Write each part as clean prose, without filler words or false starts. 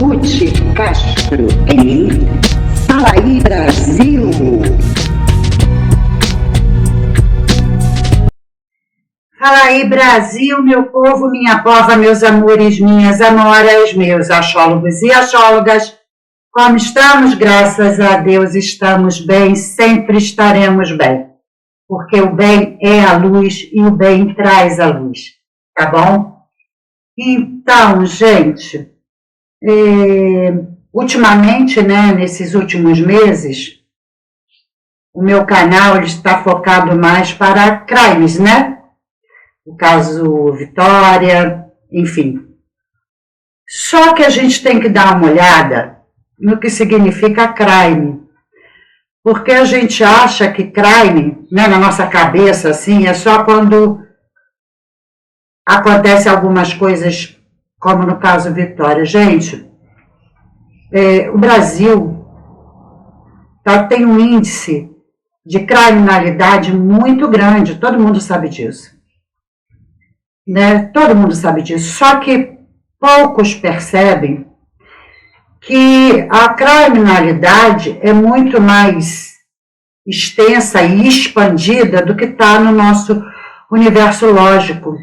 Ruth Castro em Fala aí Brasil. Fala aí Brasil, meu povo, minha pova, meus amores, minhas amoras, meus astrólogos e astrólogas. Como estamos? Graças a Deus estamos bem, sempre estaremos bem. Porque o bem é a luz e o bem traz a luz, tá bom? Então, gente, ultimamente, né, nesses últimos meses, o meu canal ele está focado mais para crimes, né? O caso Vitória, enfim. Só que a gente tem que dar uma olhada no que significa crime. Porque a gente acha que crime, né, na nossa cabeça, assim, é só quando acontece algumas coisas, como no caso Vitória. Gente, o Brasil tem um índice de criminalidade muito grande, todo mundo sabe disso. Né? Todo mundo sabe disso, só que poucos percebem que a criminalidade é muito mais extensa e expandida do que está no nosso universo lógico.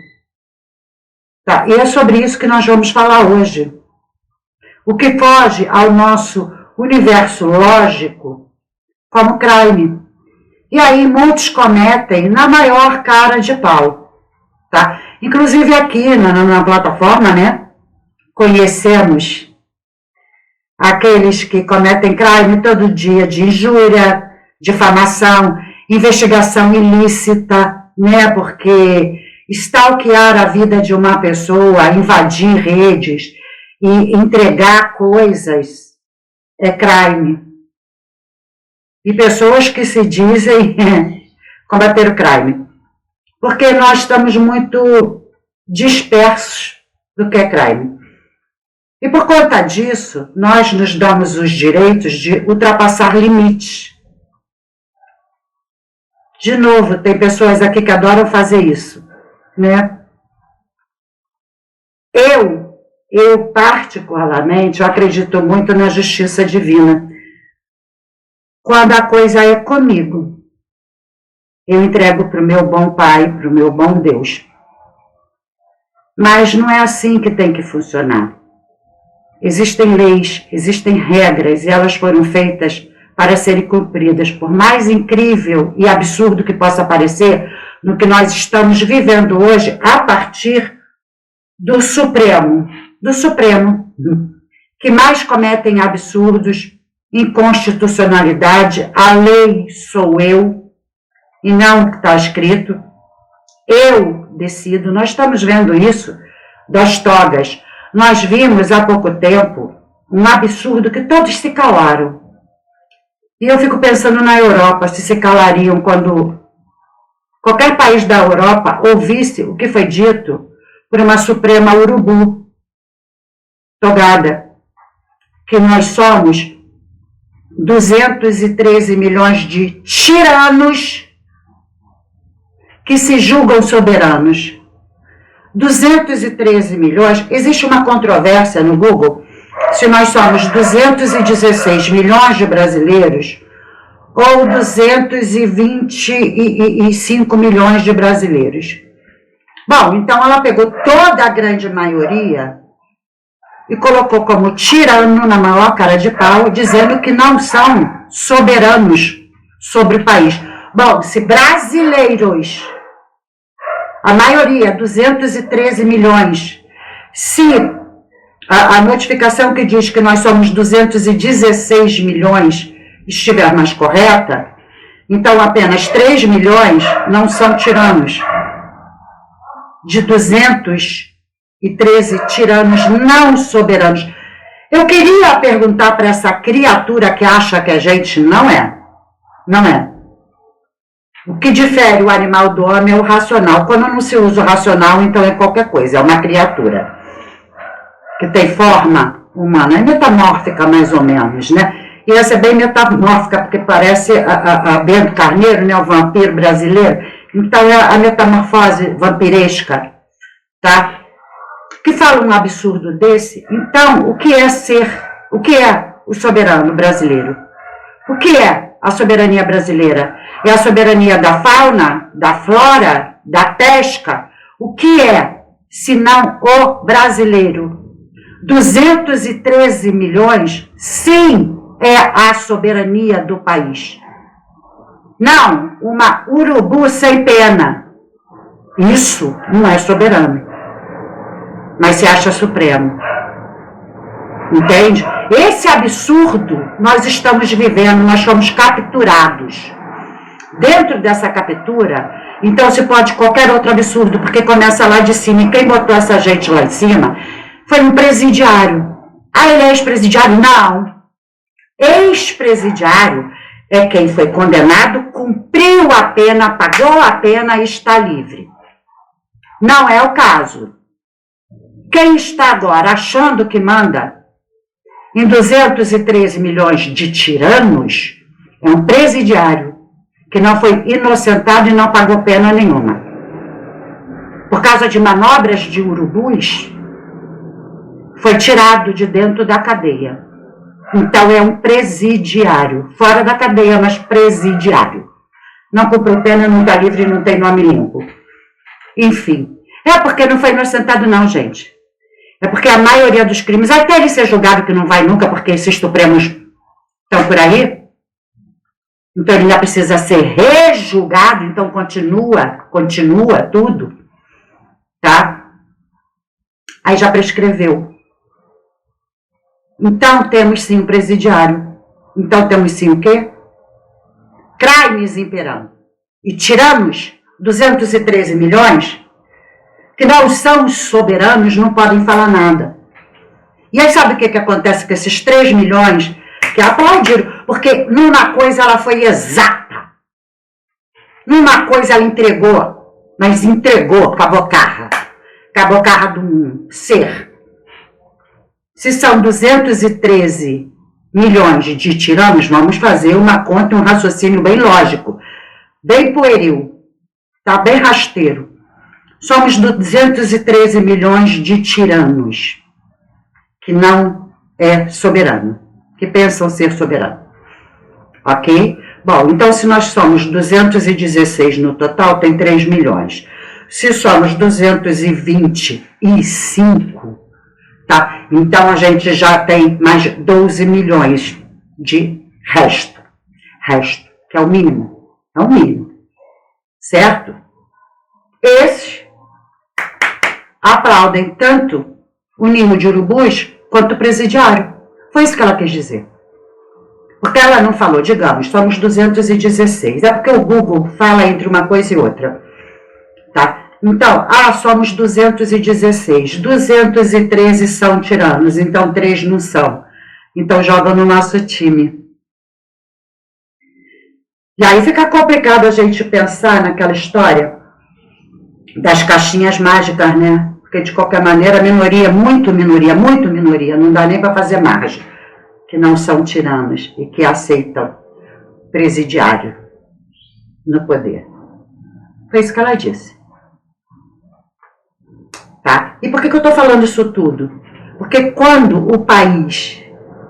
Tá? E é sobre isso que nós vamos falar hoje. O que foge ao nosso universo lógico como crime. E aí muitos cometem na maior cara de pau. Tá? Inclusive aqui na plataforma, né, conhecemos aqueles que cometem crime todo dia de injúria, difamação, investigação ilícita, né, porque stalkear a vida de uma pessoa, invadir redes e entregar coisas é crime. E pessoas que se dizem combater o crime. Porque nós estamos muito dispersos do que é crime. E por conta disso, nós nos damos os direitos de ultrapassar limites. De novo, tem pessoas aqui que adoram fazer isso, né? Eu particularmente, eu acredito muito na justiça divina. Quando a coisa é comigo, eu entrego para o meu bom Pai, para o meu bom Deus. Mas não é assim que tem que funcionar. Existem leis, existem regras, e elas foram feitas para serem cumpridas. Por mais incrível e absurdo que possa parecer, no que nós estamos vivendo hoje, a partir do Supremo, que mais cometem absurdos, inconstitucionalidade, a lei sou eu, e não o que está escrito, eu decido. Nós estamos vendo isso das togas. Nós vimos há pouco tempo um absurdo que todos se calaram. E eu fico pensando na Europa, se calariam quando qualquer país da Europa ouvisse o que foi dito por uma Suprema Urubu, togada, que nós somos 213 milhões de tiranos que se julgam soberanos. 213 milhões, existe uma controvérsia no Google, se nós somos 216 milhões de brasileiros ou 225 milhões de brasileiros. Bom, então ela pegou toda a grande maioria e colocou como tirano na maior cara de pau, dizendo que não são soberanos sobre o país. Bom, se brasileiros, a maioria, 213 milhões, se a notificação que diz que nós somos 216 milhões estiver mais correta, então apenas 3 milhões não são tiranos. De 213 tiranos não soberanos. Eu queria perguntar para essa criatura que acha que a gente não é. Não é. O que difere o animal do homem é o racional. Quando não se usa o racional, então é qualquer coisa, é uma criatura que tem forma humana, é metamórfica mais ou menos, né? E essa é bem metamórfica, porque parece a Bento Carneiro, né, o vampiro brasileiro. Então é a metamorfose vampiresca, tá? que fala um absurdo desse. Então, o que é o soberano brasileiro? O que é a soberania brasileira? É a soberania da fauna, da flora, da pesca? O que é, se não o brasileiro? 213 milhões, sim, é a soberania do país. Não, uma urubu sem pena. Isso não é soberano. Mas se acha supremo. Entende? Esse absurdo nós estamos vivendo, nós fomos capturados. Dentro dessa captura, então se pode qualquer outro absurdo, porque começa lá de cima, e quem botou essa gente lá em cima foi um presidiário. Ah, ele é ex-presidiário? Não. Ex-presidiário é quem foi condenado, cumpriu a pena, pagou a pena e está livre. Não é o caso. Quem está agora achando que manda em 213 milhões de tiranos é um presidiário que não foi inocentado e não pagou pena nenhuma. Por causa de manobras de urubus, foi tirado de dentro da cadeia. Então é um presidiário, fora da cadeia, mas presidiário. Não cumpriu pena, não está livre, não tem nome limpo. Enfim, é porque não foi inocentado não, gente. É porque a maioria dos crimes, até ele ser julgado, que não vai nunca, porque esses supremos estão por aí, então ele ainda precisa ser rejulgado, então continua tudo, tá? Aí já prescreveu. Então temos sim um presidiário. Então temos sim o quê? Crimes imperando. E tiramos 213 milhões que não são os soberanos, não podem falar nada. E aí sabe o que acontece com esses 3 milhões que aplaudiram? Porque numa coisa ela foi exata. Numa coisa ela entregou, mas entregou com a bocarra de um ser. Se são 213 milhões de tiranos, vamos fazer uma conta, um raciocínio bem lógico, bem pueril, tá? Bem rasteiro. Somos 213 milhões de tiranos, que não é soberano, que pensam ser soberano. Ok? Bom, então se nós somos 216 no total, tem 3 milhões. Se somos 225, tá? Então a gente já tem mais 12 milhões de resto. Resto, que é o mínimo. É o mínimo. Certo? Esses aplaudem tanto o ninho de urubus quanto o presidiário. Foi isso que ela quis dizer. Porque ela não falou, digamos, somos 216. É porque o Google fala entre uma coisa e outra. Tá? Então, somos 216. 213 são tiranos, então 3 não são. Então joga no nosso time. E aí fica complicado a gente pensar naquela história das caixinhas mágicas, né? Porque de qualquer maneira, minoria, muito minoria, não dá nem para fazer margem, que não são tiranos e que aceitam presidiário no poder. Foi isso que ela disse. Tá? E por que eu estou falando isso tudo? Porque quando o país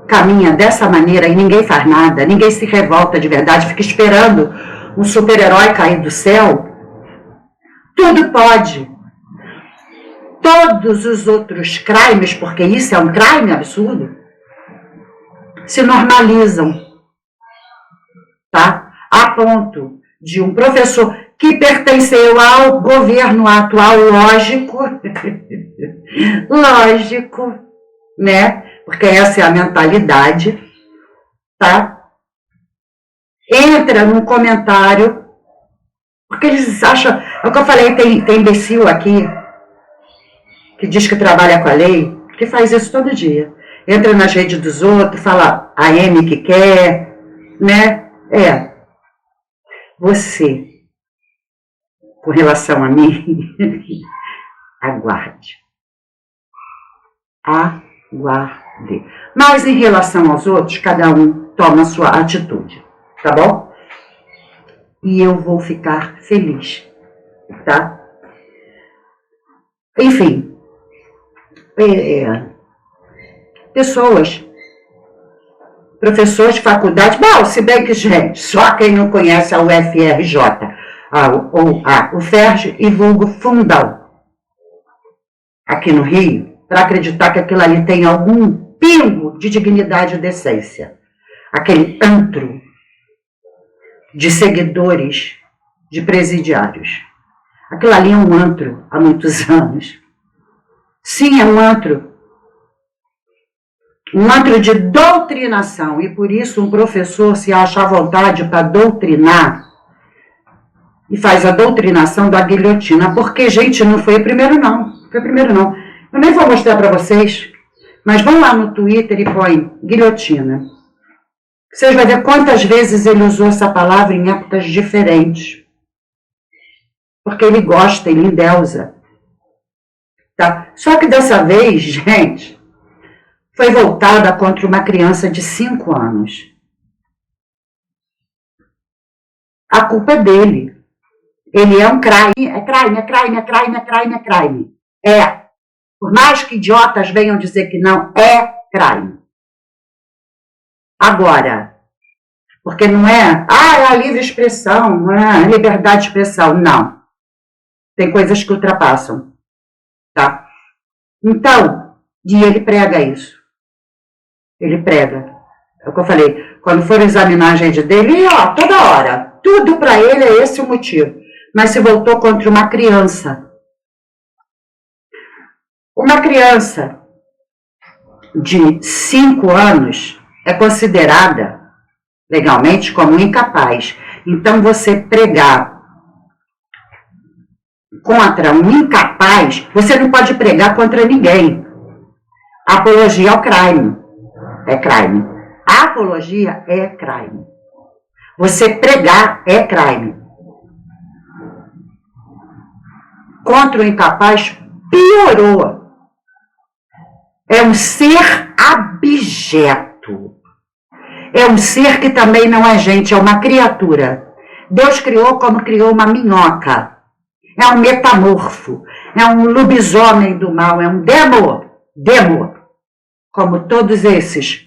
caminha dessa maneira e ninguém faz nada, ninguém se revolta de verdade, fica esperando um super-herói cair do céu, tudo pode. Todos os outros crimes, porque isso é um crime absurdo, se normalizam, tá? A ponto de um professor que pertenceu ao governo atual, lógico, né? Porque essa é a mentalidade, tá? Entra num comentário, porque eles acham, é o que eu falei, tem imbecil aqui, que diz que trabalha com a lei, que faz isso todo dia. Entra nas redes dos outros, fala a M que quer, né? Você, com relação a mim, aguarde. Aguarde. Mas em relação aos outros, cada um toma a sua atitude, tá bom? E eu vou ficar feliz, tá? Enfim. pessoas, professores de faculdade. Bom, se bem que, gente, só quem não conhece a UFRJ, o FERJ e vulgo Fundão, aqui no Rio, para acreditar que aquilo ali tem algum pingo de dignidade e decência. Aquele antro de seguidores de presidiários. Aquilo ali é um antro há muitos anos. Sim, é um antro. Um antro de doutrinação. E por isso um professor se acha à vontade para doutrinar e faz a doutrinação da guilhotina. Porque, gente, não foi o primeiro não. Foi o primeiro não. Eu nem vou mostrar para vocês, mas vão lá no Twitter e põe guilhotina. Vocês vão ver quantas vezes ele usou essa palavra em épocas diferentes. Porque ele gosta, ele endeusa. Tá? Só que dessa vez, gente, foi voltada contra uma criança de 5 anos. A culpa é dele. Ele é um crime. É crime, é crime, é crime, é crime, é crime. É. Por mais que idiotas venham dizer que não, é crime. Agora, porque não é, é a livre expressão, não é a liberdade de expressão, não. Tem coisas que ultrapassam, tá? Então, e ele prega isso. Ele prega. É o que eu falei, quando for examinar a gente dele, toda hora, tudo para ele é esse o motivo. Mas se voltou contra uma criança. Uma criança de 5 anos é considerada legalmente como incapaz. Então, você pregar contra um incapaz, você não pode pregar contra ninguém. Apologia ao crime. É crime. A apologia é crime. Você pregar é crime. Contra o incapaz, piorou. É um ser abjeto. É um ser que também não é gente, é uma criatura. Deus criou como criou uma minhoca. É um metamorfo. É um lobisomem do mal. É um demo. Como todos esses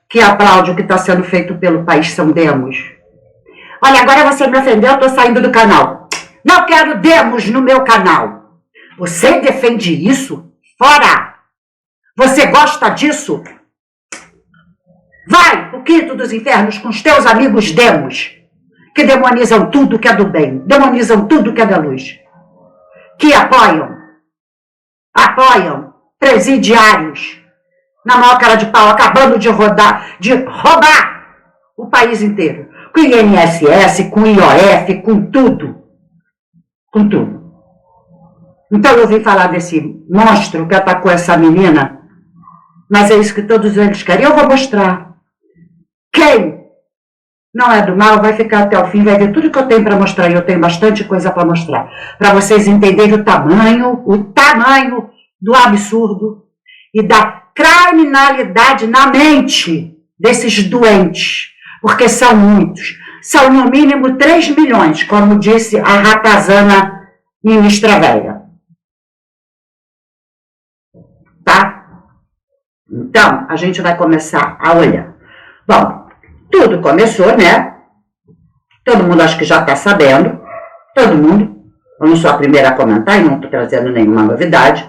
que aplaudem o que está sendo feito pelo país são demos. Olha, agora você me ofendeu, eu estou saindo do canal. Não quero demos no meu canal. Você defende isso? Fora! Você gosta disso? Vai pro quinto dos infernos com os teus amigos demos, que demonizam tudo que é do bem, demonizam tudo que é da luz, que apoiam presidiários na maior cara de pau, acabando de roubar o país inteiro, com INSS, com IOF, com tudo. Com tudo. Então eu vim falar desse monstro que atacou essa menina, mas é isso que todos eles querem. Eu vou mostrar. Quem não é do mal vai ficar até o fim, vai ver tudo que eu tenho para mostrar, e eu tenho bastante coisa para mostrar, para vocês entenderem o tamanho do absurdo e da criminalidade na mente desses doentes, porque são muitos. São no mínimo 3 milhões, como disse a ratazana ministra velha. Tá? Então, a gente vai começar a olhar. Bom, tudo começou, né? Todo mundo acho que já está sabendo. Todo mundo. Eu não sou a primeira a comentar e não estou trazendo nenhuma novidade.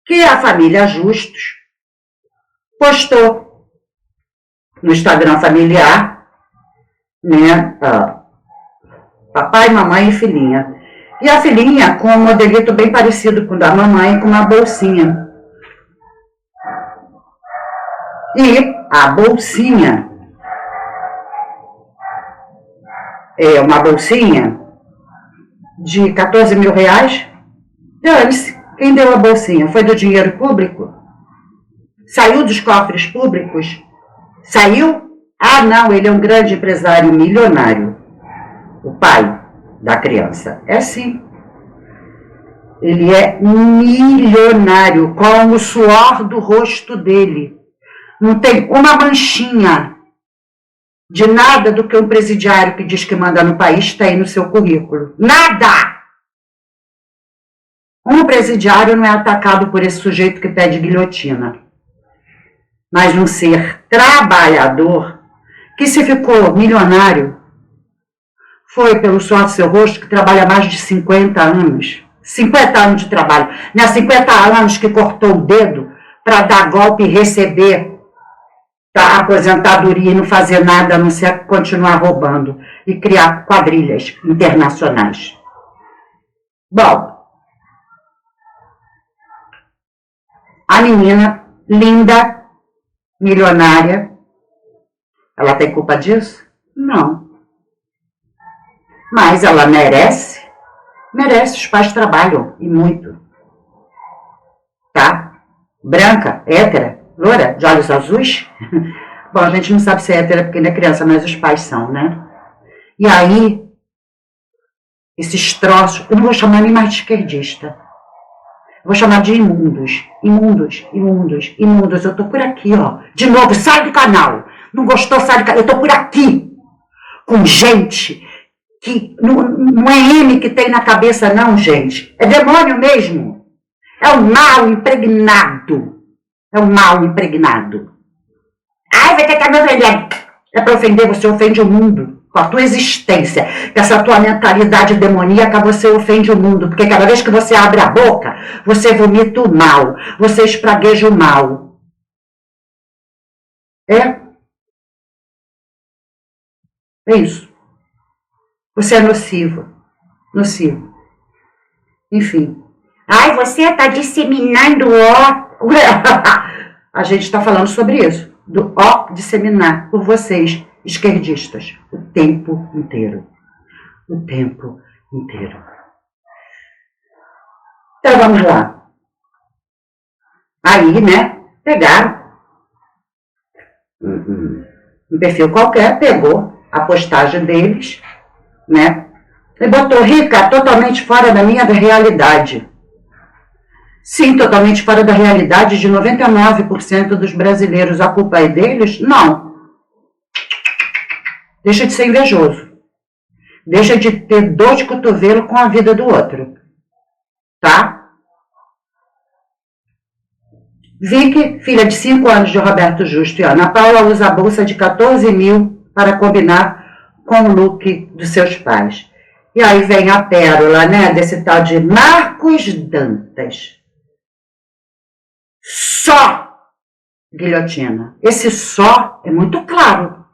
Que a família Justus postou no Instagram familiar, né? Papai, mamãe e filhinha. E a filhinha com um modelito bem parecido com o da mamãe, com uma bolsinha. E a bolsinha é uma bolsinha de 14 mil reais. Dane-se, quem deu a bolsinha? Foi do dinheiro público? Saiu dos cofres públicos? Saiu? Ah, não, ele é um grande empresário milionário. O pai da criança. É sim. Ele é milionário, com o suor do rosto dele. Não tem uma manchinha de nada do que um presidiário que diz que manda no país tem no seu currículo. Nada! Um presidiário não é atacado por esse sujeito que pede guilhotina, mas um ser trabalhador que se ficou milionário foi pelo suor do seu rosto, que trabalha mais de 50 anos. 50 anos de trabalho. Não é 50 anos que cortou o dedo para dar golpe e receber a aposentadoria e não fazer nada, a não ser continuar roubando e criar quadrilhas internacionais. Bom, a menina, linda, milionária, ela tem culpa disso? Não. Mas ela merece, os pais trabalham, e muito. Tá? Branca, hétera, loura, de olhos azuis. Bom, a gente não sabe se é hétera porque ainda é criança, mas os pais são, né? E aí, esses troços, eu não vou chamar nem mais de esquerdista. Eu vou chamar de imundos. Imundos, imundos, imundos. Eu tô por aqui, ó. De novo, sai do canal. Não gostou, sai do canal. Eu tô por aqui. Com gente que não é M que tem na cabeça, não, gente. É demônio mesmo. É o mal impregnado. É o mal impregnado. Ai, vai tentar me ofender. É para ofender, você ofende o mundo. Com a tua existência. Com essa tua mentalidade demoníaca, você ofende o mundo. Porque cada vez que você abre a boca, você vomita o mal. Você espragueja o mal. É isso. Você é nocivo. Nocivo. Enfim. Ai, você está disseminando ó. A gente está falando sobre isso. Do ó disseminar por vocês, esquerdistas. O tempo inteiro. O tempo inteiro. Então vamos lá. Aí, né? Pegaram. Um perfil qualquer, pegou a postagem deles, né? E botou rica totalmente fora da minha realidade. Sim, totalmente fora da realidade de 99% dos brasileiros. A culpa é deles? Não. Deixa de ser invejoso. Deixa de ter dor de cotovelo com a vida do outro. Tá? Vicky, filha de 5 anos de Roberto Justo e Ana Paula, usa a bolsa de 14 mil para combinar com o look dos seus pais. E aí vem a pérola, né, desse tal de Marcos Dantas. Só guilhotina. Esse só é muito claro.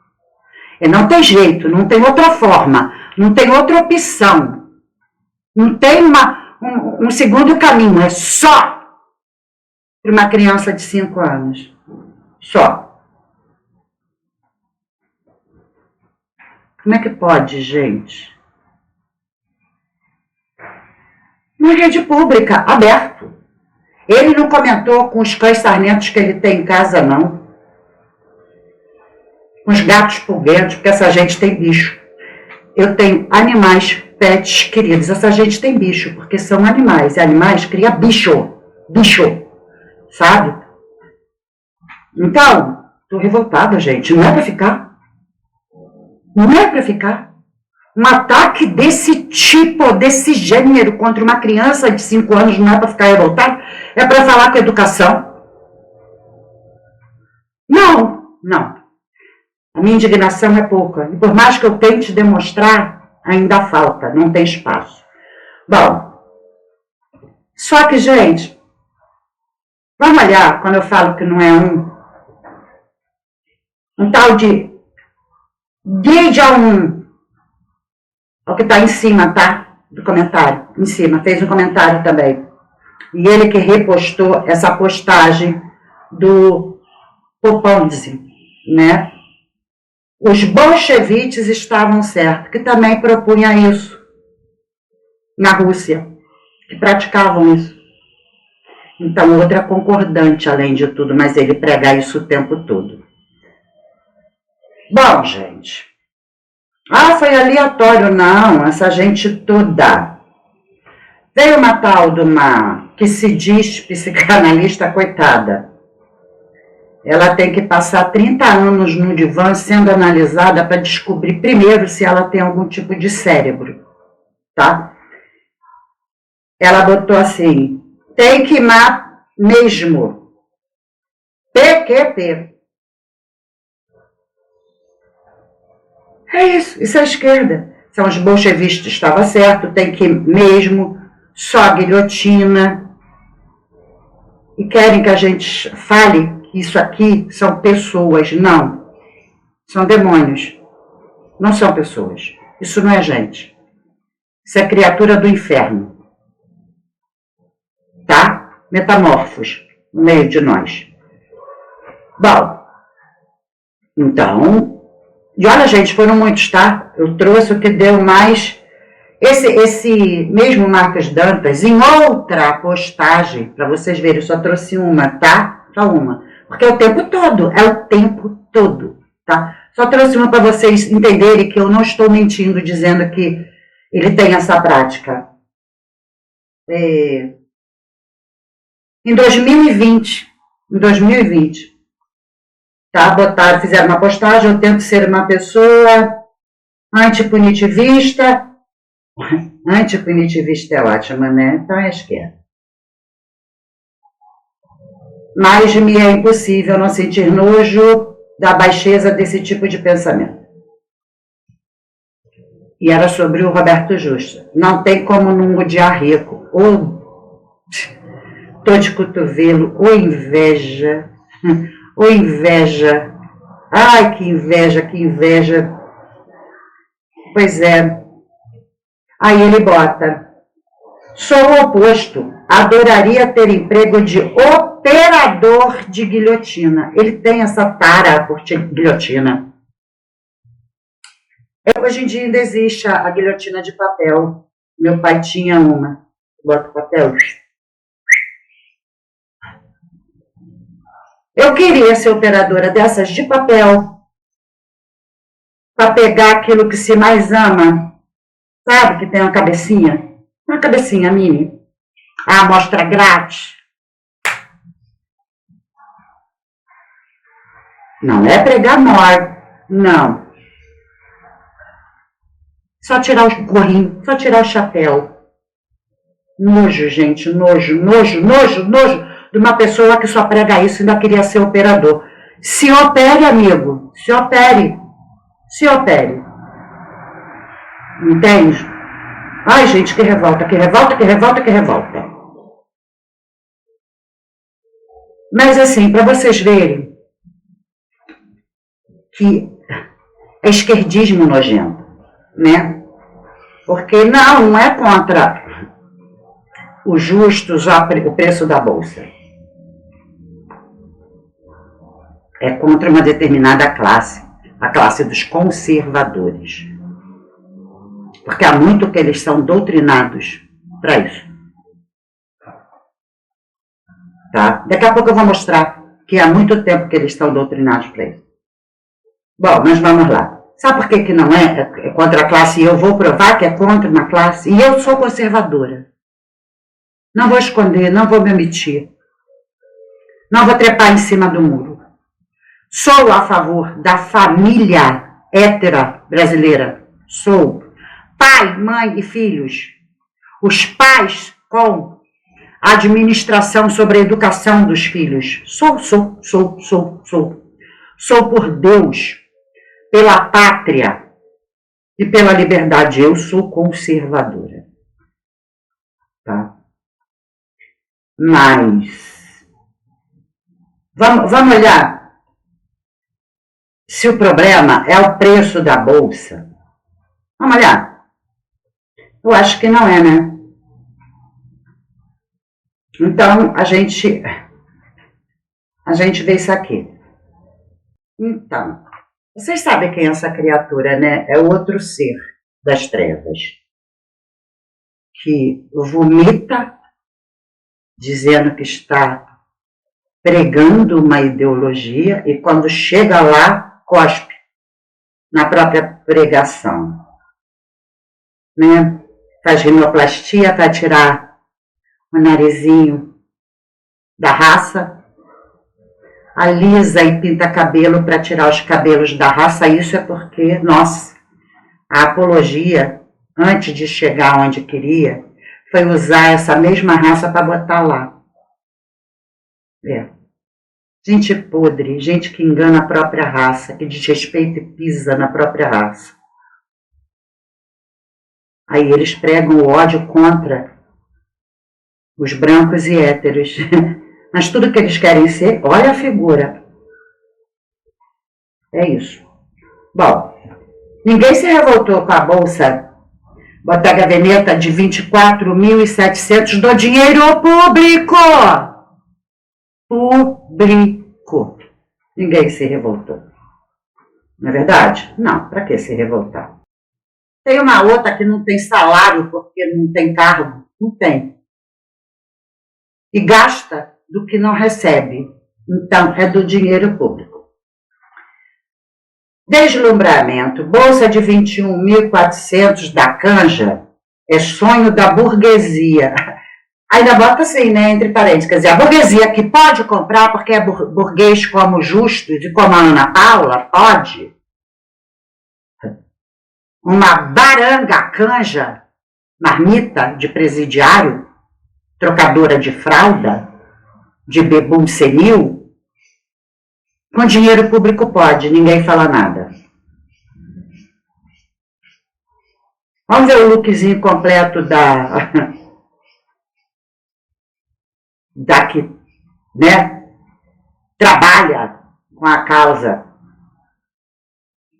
E não tem jeito, não tem outra forma, não tem outra opção. Não tem um segundo caminho, é só para uma criança de 5 anos. Só. Como é que pode, gente? Na rede pública, aberto. Ele não comentou com os cães sarmentos que ele tem em casa, não. Com os gatos pulguentos, porque essa gente tem bicho. Eu tenho animais, pets queridos. Essa gente tem bicho, porque são animais. E animais cria bicho. Bicho. Sabe? Então, tô revoltada, gente. Não é pra ficar. Não é pra ficar. Um ataque desse tipo, desse gênero contra uma criança de 5 anos não é pra ficar revoltado? É pra falar com educação? Não, não. A minha indignação é pouca. E por mais que eu tente demonstrar, ainda falta. Não tem espaço. Bom, só que, gente, vamos olhar quando eu falo que não é um tal de Gideon, é o que está em cima, tá? Do comentário, em cima, fez um comentário também. E ele que repostou essa postagem do Poponzi, né? Os bolcheviques estavam certos, que também propunha isso na Rússia, que praticavam isso. Então, outra concordante, além de tudo, mas ele prega isso o tempo todo. Bom, gente. Ah, foi aleatório. Não, essa gente toda. Veio uma tal de uma que se diz psicanalista, coitada. Ela tem que passar 30 anos no divã sendo analisada para descobrir primeiro se ela tem algum tipo de cérebro, tá? ela botou assim, tem que queimar mesmo. PQP. É isso é a esquerda. São os bolchevistas, estava certo, tem que mesmo, só guilhotina. E querem que a gente fale que isso aqui são pessoas. Não, são demônios. Não são pessoas. Isso não é gente. Isso é criatura do inferno. Tá? Metamorfos no meio de nós. Bom, então, e olha, gente, foram muitos, tá? Eu trouxe o que deu mais. Esse mesmo Marcos Dantas, em outra postagem, para vocês verem, eu só trouxe uma, tá? Só uma. Porque é o tempo todo, tá? Só trouxe uma para vocês entenderem que eu não estou mentindo dizendo que ele tem essa prática. Em 2020, tá? Fizeram uma postagem, eu tento ser uma pessoa antipunitivista. Antipunitivista é ótima, né? Então é esquerda. Mas me é impossível não sentir nojo da baixeza desse tipo de pensamento. E era sobre o Roberto Justo. Não tem como não odiar rico. Ou tô de cotovelo, ou inveja. Ou inveja. Ai, que inveja, que inveja. Pois é. Aí ele bota, sou o oposto, adoraria ter emprego de operador de guilhotina. Ele tem essa tara por guilhotina. Hoje em dia ainda existe a guilhotina de papel. Meu pai tinha uma. Bota o papel. Eu queria ser operadora dessas de papel para pegar aquilo que se mais ama. Sabe que tem uma cabecinha mini, a amostra grátis. Não é pregar morte, não. Só tirar o gorrinho, só tirar o chapéu. Nojo, gente, nojo de uma pessoa que só prega isso e ainda queria ser operador. Se opere, amigo, se opere. Entende? Ai, gente, que revolta. Mas assim, para vocês verem que é esquerdismo nojento, né? Porque não é contra o justo já o preço da bolsa. É contra uma determinada classe, a classe dos conservadores. Porque há muito que eles são doutrinados para isso. Tá? Daqui a pouco eu vou mostrar que há muito tempo que eles estão doutrinados para isso. Bom, mas vamos lá. Sabe por que não é contra a classe? E eu vou provar que é contra uma classe. E eu sou conservadora. Não vou esconder, não vou me omitir. Não vou trepar em cima do muro. Sou a favor da família hétera brasileira. Sou. Pai, mãe e filhos. Os pais com a administração sobre a educação dos filhos. Sou. Sou por Deus, pela pátria e pela liberdade. Eu sou conservadora. Tá? Mas vamos olhar se o problema é o preço da bolsa. Vamos olhar. Eu acho que não é, né? Então, a gente vê isso aqui. Então, vocês sabem quem é essa criatura, né? É o outro ser das trevas. Que vomita, dizendo que está pregando uma ideologia e quando chega lá, cospe na própria pregação. Né? Faz rinoplastia para tirar o narizinho da raça, alisa e pinta cabelo para tirar os cabelos da raça. Isso é porque, nossa, a apologia, antes de chegar onde queria, foi usar essa mesma raça para botar lá. Gente podre, gente que engana a própria raça, que desrespeita e pisa na própria raça. Aí eles pregam o ódio contra os brancos e héteros. Mas tudo que eles querem ser, olha a figura. É isso. Bom, ninguém se revoltou com a bolsa botar gaveta de 24.700 do dinheiro público. Público. Ninguém se revoltou. Não é verdade? Não, para que se revoltar? Tem uma outra que não tem salário porque não tem cargo. Não tem. E gasta do que não recebe. Então, é do dinheiro público. Deslumbramento. Bolsa de 21.400 da canja é sonho da burguesia. Ainda bota assim, né, entre parênteses. Quer dizer, a burguesia que pode comprar porque é burguês como Justus e como a Ana Paula, pode. Uma baranga canja, marmita de presidiário, trocadora de fralda, de bebum senil, com dinheiro público pode, ninguém fala nada. Vamos ver o lookzinho completo da que, né, trabalha com a causa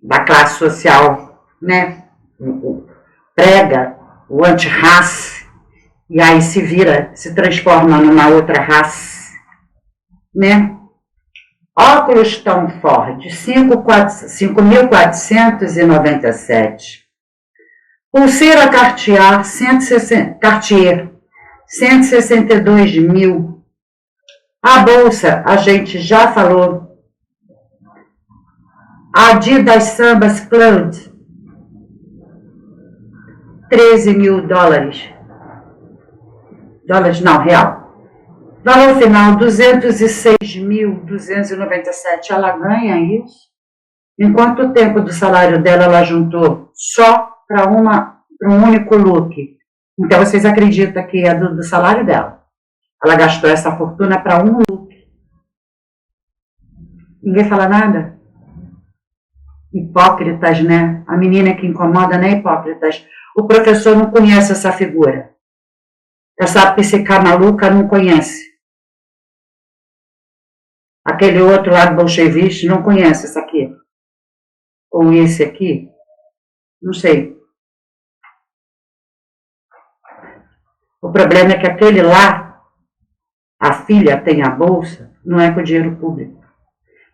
da classe social, né, prega o anti-raça, e aí se vira, se transforma numa outra raça, né? Óculos Tom Ford, 5.497. Pulseira Cartier, 162 mil. A bolsa, a gente já falou. Adidas Sambas Club, 13 mil dólares. Dólares não, real. Valor final, 206.297. Ela ganha isso? Em quanto tempo do salário dela ela juntou só para um único look? Então vocês acreditam que é do salário dela? Ela gastou essa fortuna para um look. Ninguém fala nada? Hipócritas, né? A menina que incomoda, né? Hipócritas. O professor não conhece essa figura. Essa psica maluca não conhece. Aquele outro lado bolchevista não conhece essa aqui. Ou esse aqui. Não sei. O problema é que aquele lá, a filha tem a bolsa, não é com dinheiro público.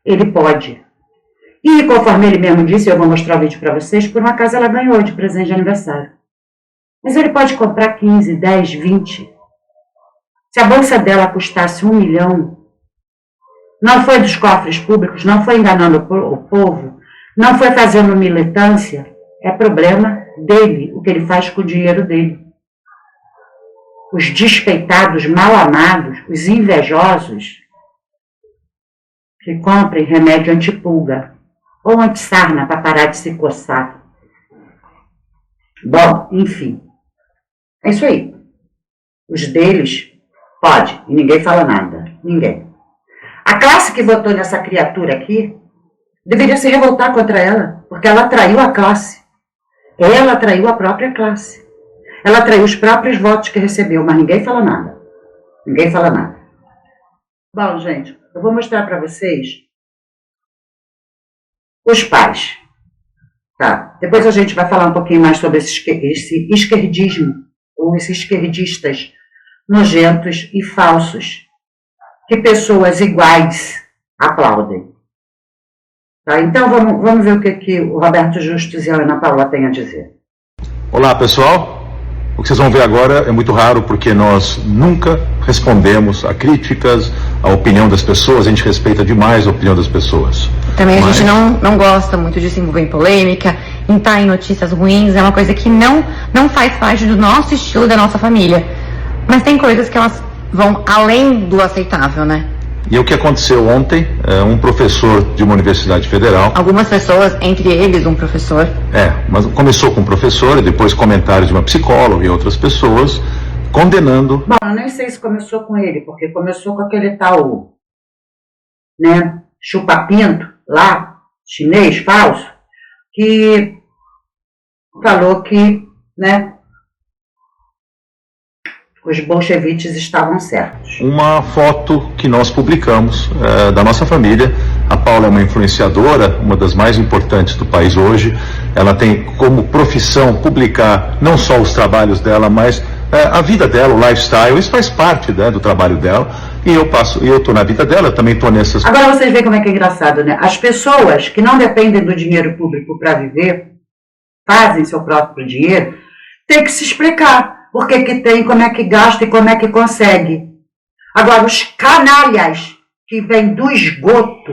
Ele pode. E conforme ele mesmo disse, eu vou mostrar o vídeo para vocês, por um acaso ela ganhou de presente de aniversário. Mas ele pode comprar 15, 10, 20. Se a bolsa dela custasse 1 milhão, não foi dos cofres públicos, não foi enganando o povo, não foi fazendo militância, é problema dele, o que ele faz com o dinheiro dele. Os despeitados, mal amados, os invejosos, que comprem remédio antipulga ou antissarna para parar de se coçar. Bom, enfim, é isso aí. Os deles, pode, e ninguém fala nada, ninguém. A classe que votou nessa criatura aqui deveria se revoltar contra ela, porque ela traiu a classe. Ela traiu a própria classe. Ela traiu os próprios votos que recebeu, mas ninguém fala nada. Ninguém fala nada. Bom, gente, eu vou mostrar para vocês os pais. Tá? Depois a gente vai falar um pouquinho mais sobre esse esquerdismo, ou esses esquerdistas nojentos e falsos, que pessoas iguais aplaudem. Tá? Então vamos ver o que o Roberto Justus e a Ana Paula têm a dizer. Olá, pessoal. O que vocês vão ver agora é muito raro, porque nós nunca respondemos a críticas, a opinião das pessoas, a gente respeita demais a opinião das pessoas. Também a gente não gosta muito de se envolver em polêmica, em estar em notícias ruins, é uma coisa que não faz parte do nosso estilo, da nossa família. Mas tem coisas que elas vão além do aceitável, né? E o que aconteceu ontem, um professor de uma universidade federal... Algumas pessoas, entre eles um professor... mas começou com um professor e depois comentários de uma psicóloga e outras pessoas condenando. Bom, eu nem sei se começou com ele, porque começou com aquele tal, né, chupa-pinto lá, chinês falso, que falou que, né, os bolcheviques estavam certos. Uma foto que nós publicamos da nossa família. A Paula é uma influenciadora, uma das mais importantes do país hoje. Ela tem como profissão publicar não só os trabalhos dela, mas a vida dela, o lifestyle. Isso faz parte, né, do trabalho dela. E eu estou na vida dela, eu também estou nessas... Agora vocês veem como é que é engraçado, né? As pessoas que não dependem do dinheiro público para viver, fazem seu próprio dinheiro, têm que se explicar. Por que que tem, como é que gasta e como é que consegue. Agora, os canalhas que vêm do esgoto,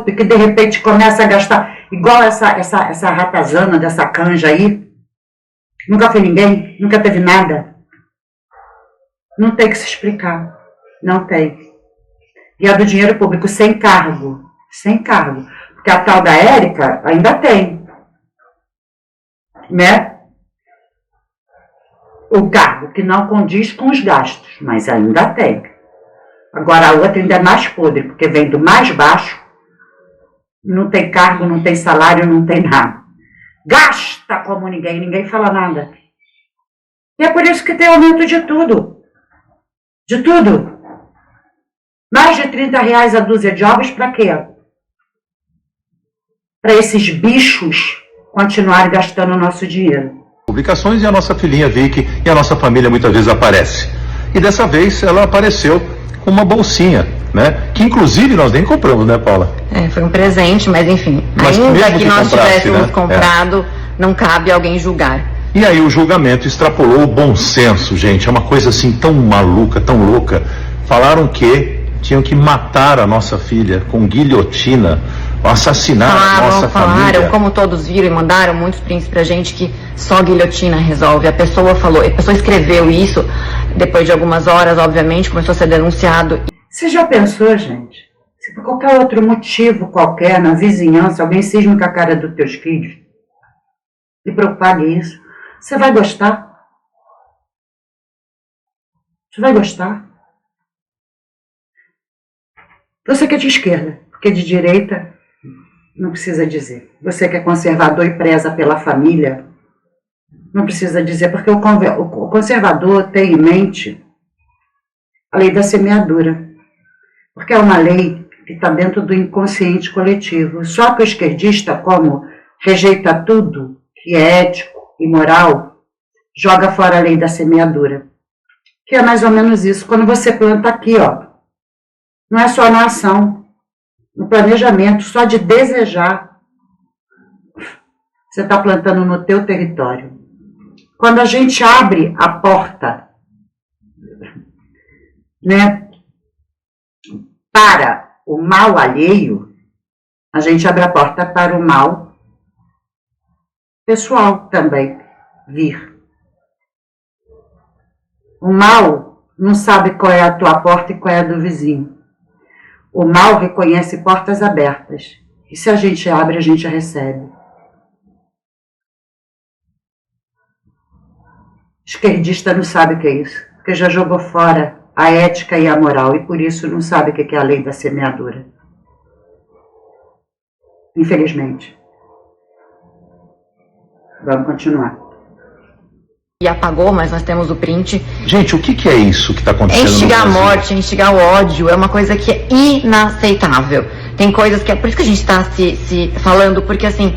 e que de repente começa a gastar, igual essa ratazana dessa canja aí, nunca foi ninguém, nunca teve nada. Não tem que se explicar, não tem. E é do dinheiro público, sem cargo, porque a tal da Érica ainda tem, né? O cargo que não condiz com os gastos, mas ainda tem. Agora a outra ainda é mais podre, porque vem do mais baixo, não tem cargo, não tem salário, não tem nada. Gasta como ninguém fala nada. E é por isso que tem aumento de tudo. De tudo. Mais de R$30 a dúzia de ovos para quê? Para esses bichos continuarem gastando o nosso dinheiro. Publicações, e a nossa filhinha Vicky e a nossa família muitas vezes aparece. E dessa vez ela apareceu com uma bolsinha, né? Que inclusive nós nem compramos, né, Paula? Foi um presente, mas enfim, Mas ainda que nós comprasse, tivéssemos né? comprado, não cabe alguém julgar. E aí o julgamento extrapolou o bom senso, gente. É uma coisa assim tão maluca, tão louca. Falaram que tinham que matar a nossa filha com guilhotina, assassinar a nossa família. Falaram, como todos viram e mandaram muitos prints pra gente, que só guilhotina resolve. A pessoa escreveu isso, depois de algumas horas, obviamente, começou a ser denunciado. Você já pensou, gente? Se por qualquer outro motivo qualquer, na vizinhança, alguém cisma com a cara dos teus filhos e propague isso, você vai gostar? Você vai gostar? Você que é de esquerda, porque de direita não precisa dizer. Você que é conservador e preza pela família, não precisa dizer, porque o conservador tem em mente a lei da semeadura, porque é uma lei que está dentro do inconsciente coletivo. Só que o esquerdista, como rejeita tudo que é ético e moral, joga fora a lei da semeadura, que é mais ou menos isso. Quando você planta aqui, ó, não é só na ação, no planejamento, só de desejar, você está plantando no teu território. Quando a gente abre a porta, né, para o mal alheio, a gente abre a porta para o mal pessoal também vir. O mal não sabe qual é a tua porta e qual é a do vizinho. O mal reconhece portas abertas. E se a gente abre, a gente recebe. Esquerdista não sabe o que é isso, porque já jogou fora a ética e a moral, e por isso não sabe o que é a lei da semeadura. Infelizmente. Vamos continuar. E apagou, mas nós temos o print. Gente, o que é isso que está acontecendo Instigar no a Brasil? morte, instigar o ódio é uma coisa que é inaceitável. Tem coisas que é por isso que a gente está se falando, porque assim,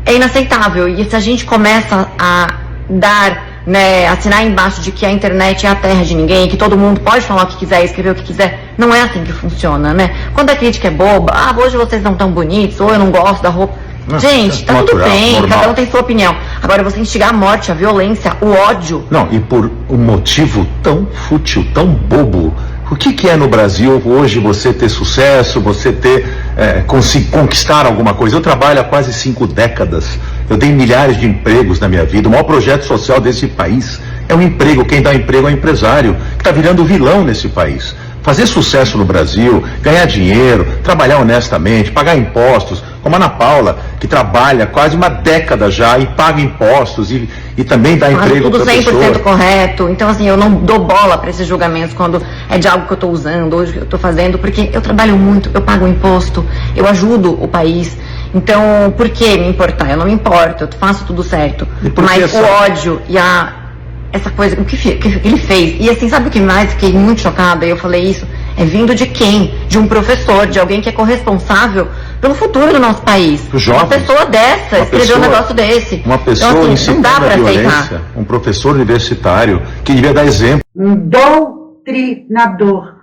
é inaceitável. E se a gente começa a dar, né, assinar embaixo de que a internet é a terra de ninguém, que todo mundo pode falar o que quiser, escrever o que quiser, não é assim que funciona, né? Quando a crítica é boba, hoje vocês não estão bonitos, ou eu não gosto da roupa. Gente, tá tudo bem, normal. cada um tem sua opinião. Agora, você instigar a morte, a violência, o ódio. Não, e por um motivo tão fútil, tão bobo. O que é no Brasil hoje você ter sucesso, você ter conquistar alguma coisa? Eu trabalho há quase 5 décadas, eu dei milhares de empregos na minha vida. O maior projeto social desse país é o emprego. Quem dá emprego é o empresário, que está virando vilão nesse país. Fazer sucesso no Brasil, ganhar dinheiro, trabalhar honestamente, pagar impostos, como a Ana Paula, que trabalha quase uma década já e paga impostos e também dá emprego tudo para a 100% pessoa. correto. Então, assim, eu não dou bola para esses julgamentos quando é de algo que eu estou usando, hoje que eu estou fazendo, porque eu trabalho muito, eu pago imposto, eu ajudo o país. Então, por que me importar? Eu não me importo, eu faço tudo certo. Mas o ódio e essa coisa, o que ele fez. E assim, sabe o que mais? Fiquei muito chocada, e eu falei isso. É vindo de quem? De um professor, de alguém que é corresponsável pelo futuro do nosso país. Uma pessoa dessa escreveu um negócio desse. Uma pessoa então, assim, incitando não dá pra a violência, aceitar. um professor universitário que devia dar exemplo. Um doutrinador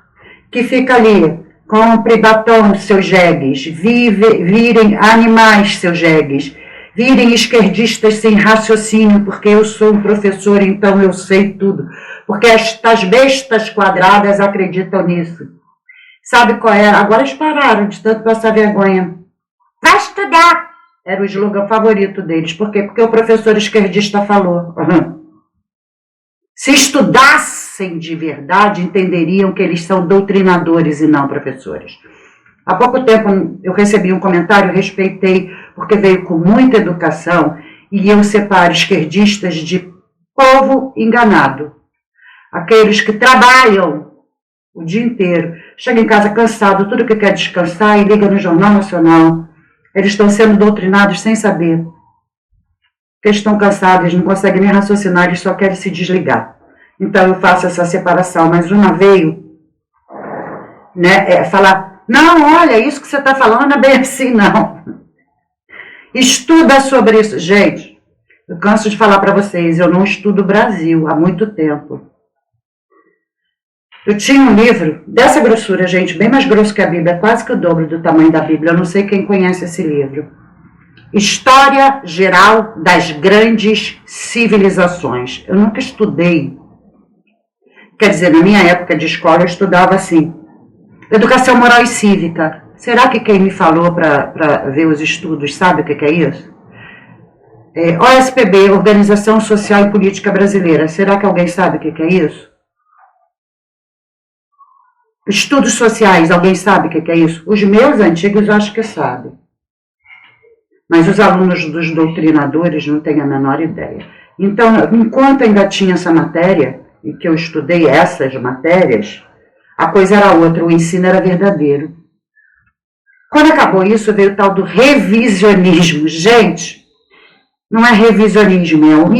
que fica ali, compre batom, seus jegues, virem animais, seus jegues, virem esquerdistas sem raciocínio, porque eu sou um professor, então eu sei tudo. Porque estas bestas quadradas acreditam nisso. Sabe qual era? Agora eles pararam de tanto passar vergonha. Vai estudar! Era o slogan favorito deles. Por quê? Porque o professor esquerdista falou. Se estudassem de verdade, entenderiam que eles são doutrinadores e não professores. Há pouco tempo eu recebi um comentário, respeitei, porque veio com muita educação, e eu separo esquerdistas de povo enganado. Aqueles que trabalham o dia inteiro, chegam em casa cansado, tudo que quer descansar e liga no Jornal Nacional. Eles estão sendo doutrinados sem saber. Porque eles estão cansados, eles não conseguem nem raciocinar, eles só querem se desligar. Então eu faço essa separação, mas uma veio, né, falar, não, olha, isso que você está falando não é bem assim, não. Estuda sobre isso. Gente, eu canso de falar para vocês, eu não estudo o Brasil há muito tempo. Eu tinha um livro dessa grossura, gente, bem mais grosso que a Bíblia, quase que o dobro do tamanho da Bíblia, eu não sei quem conhece esse livro. História Geral das Grandes Civilizações. Eu nunca estudei. Quer dizer, na minha época de escola eu estudava assim, Educação Moral e Cívica. Será que quem me falou para ver os estudos sabe o que é isso? OSPB, Organização Social e Política Brasileira. Será que alguém sabe o que é isso? Estudos sociais, alguém sabe o que é isso? Os meus antigos eu acho que sabem. Mas os alunos dos doutrinadores não têm a menor ideia. Então, enquanto ainda tinha essa matéria, e que eu estudei essas matérias, a coisa era outra, o ensino era verdadeiro. Quando acabou isso, veio o tal do revisionismo. Gente, não é revisionismo, é o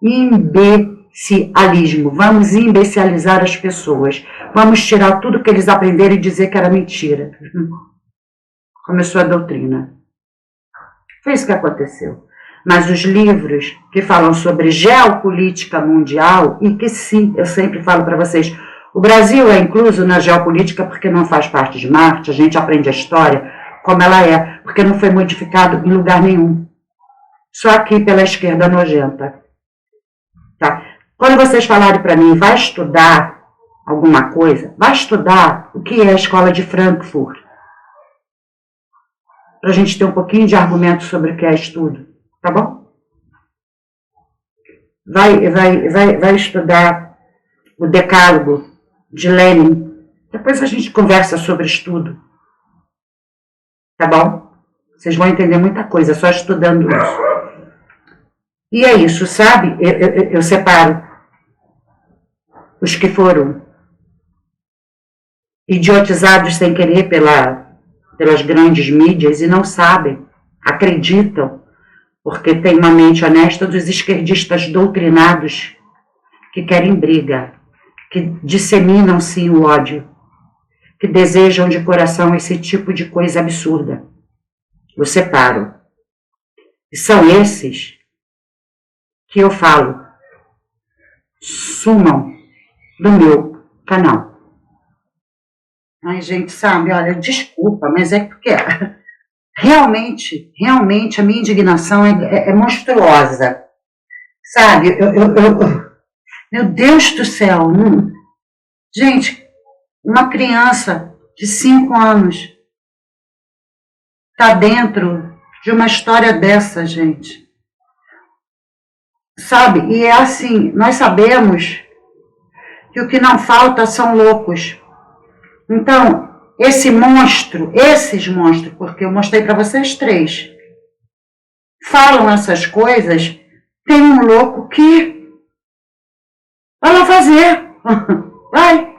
imbecilialismo. Vamos imbecilizar as pessoas. Vamos tirar tudo que eles aprenderam e dizer que era mentira. Começou a doutrina. Foi isso que aconteceu. Mas os livros que falam sobre geopolítica mundial, e que sim, eu sempre falo para vocês, o Brasil é incluso na geopolítica porque não faz parte de Marte, a gente aprende a história como ela é, porque não foi modificado em lugar nenhum. Só aqui pela esquerda nojenta. Tá? Quando vocês falarem para mim, vai estudar alguma coisa, vai estudar o que é a escola de Frankfurt, para a gente ter um pouquinho de argumento sobre o que é estudo, tá bom? Vai estudar o Decálogo de Lenin, depois a gente conversa sobre estudo, tá bom? Vocês vão entender muita coisa só estudando isso. E é isso, sabe? Eu separo os que foram idiotizados sem querer pelas grandes mídias e não sabem, acreditam, porque tem uma mente honesta, dos esquerdistas doutrinados que querem briga, que disseminam sim o ódio, que desejam de coração esse tipo de coisa absurda. Eu separo. E são esses que eu falo, sumam do meu canal. Ai, gente, sabe, olha, desculpa, mas é porque realmente a minha indignação é monstruosa. Sabe, meu Deus do céu, gente, uma criança de 5 anos está dentro de uma história dessa, gente. Sabe, e é assim, nós sabemos que o que não falta são loucos. Então, esses monstros, porque eu mostrei para vocês 3, falam essas coisas, tem um louco que vai lá fazer, vai.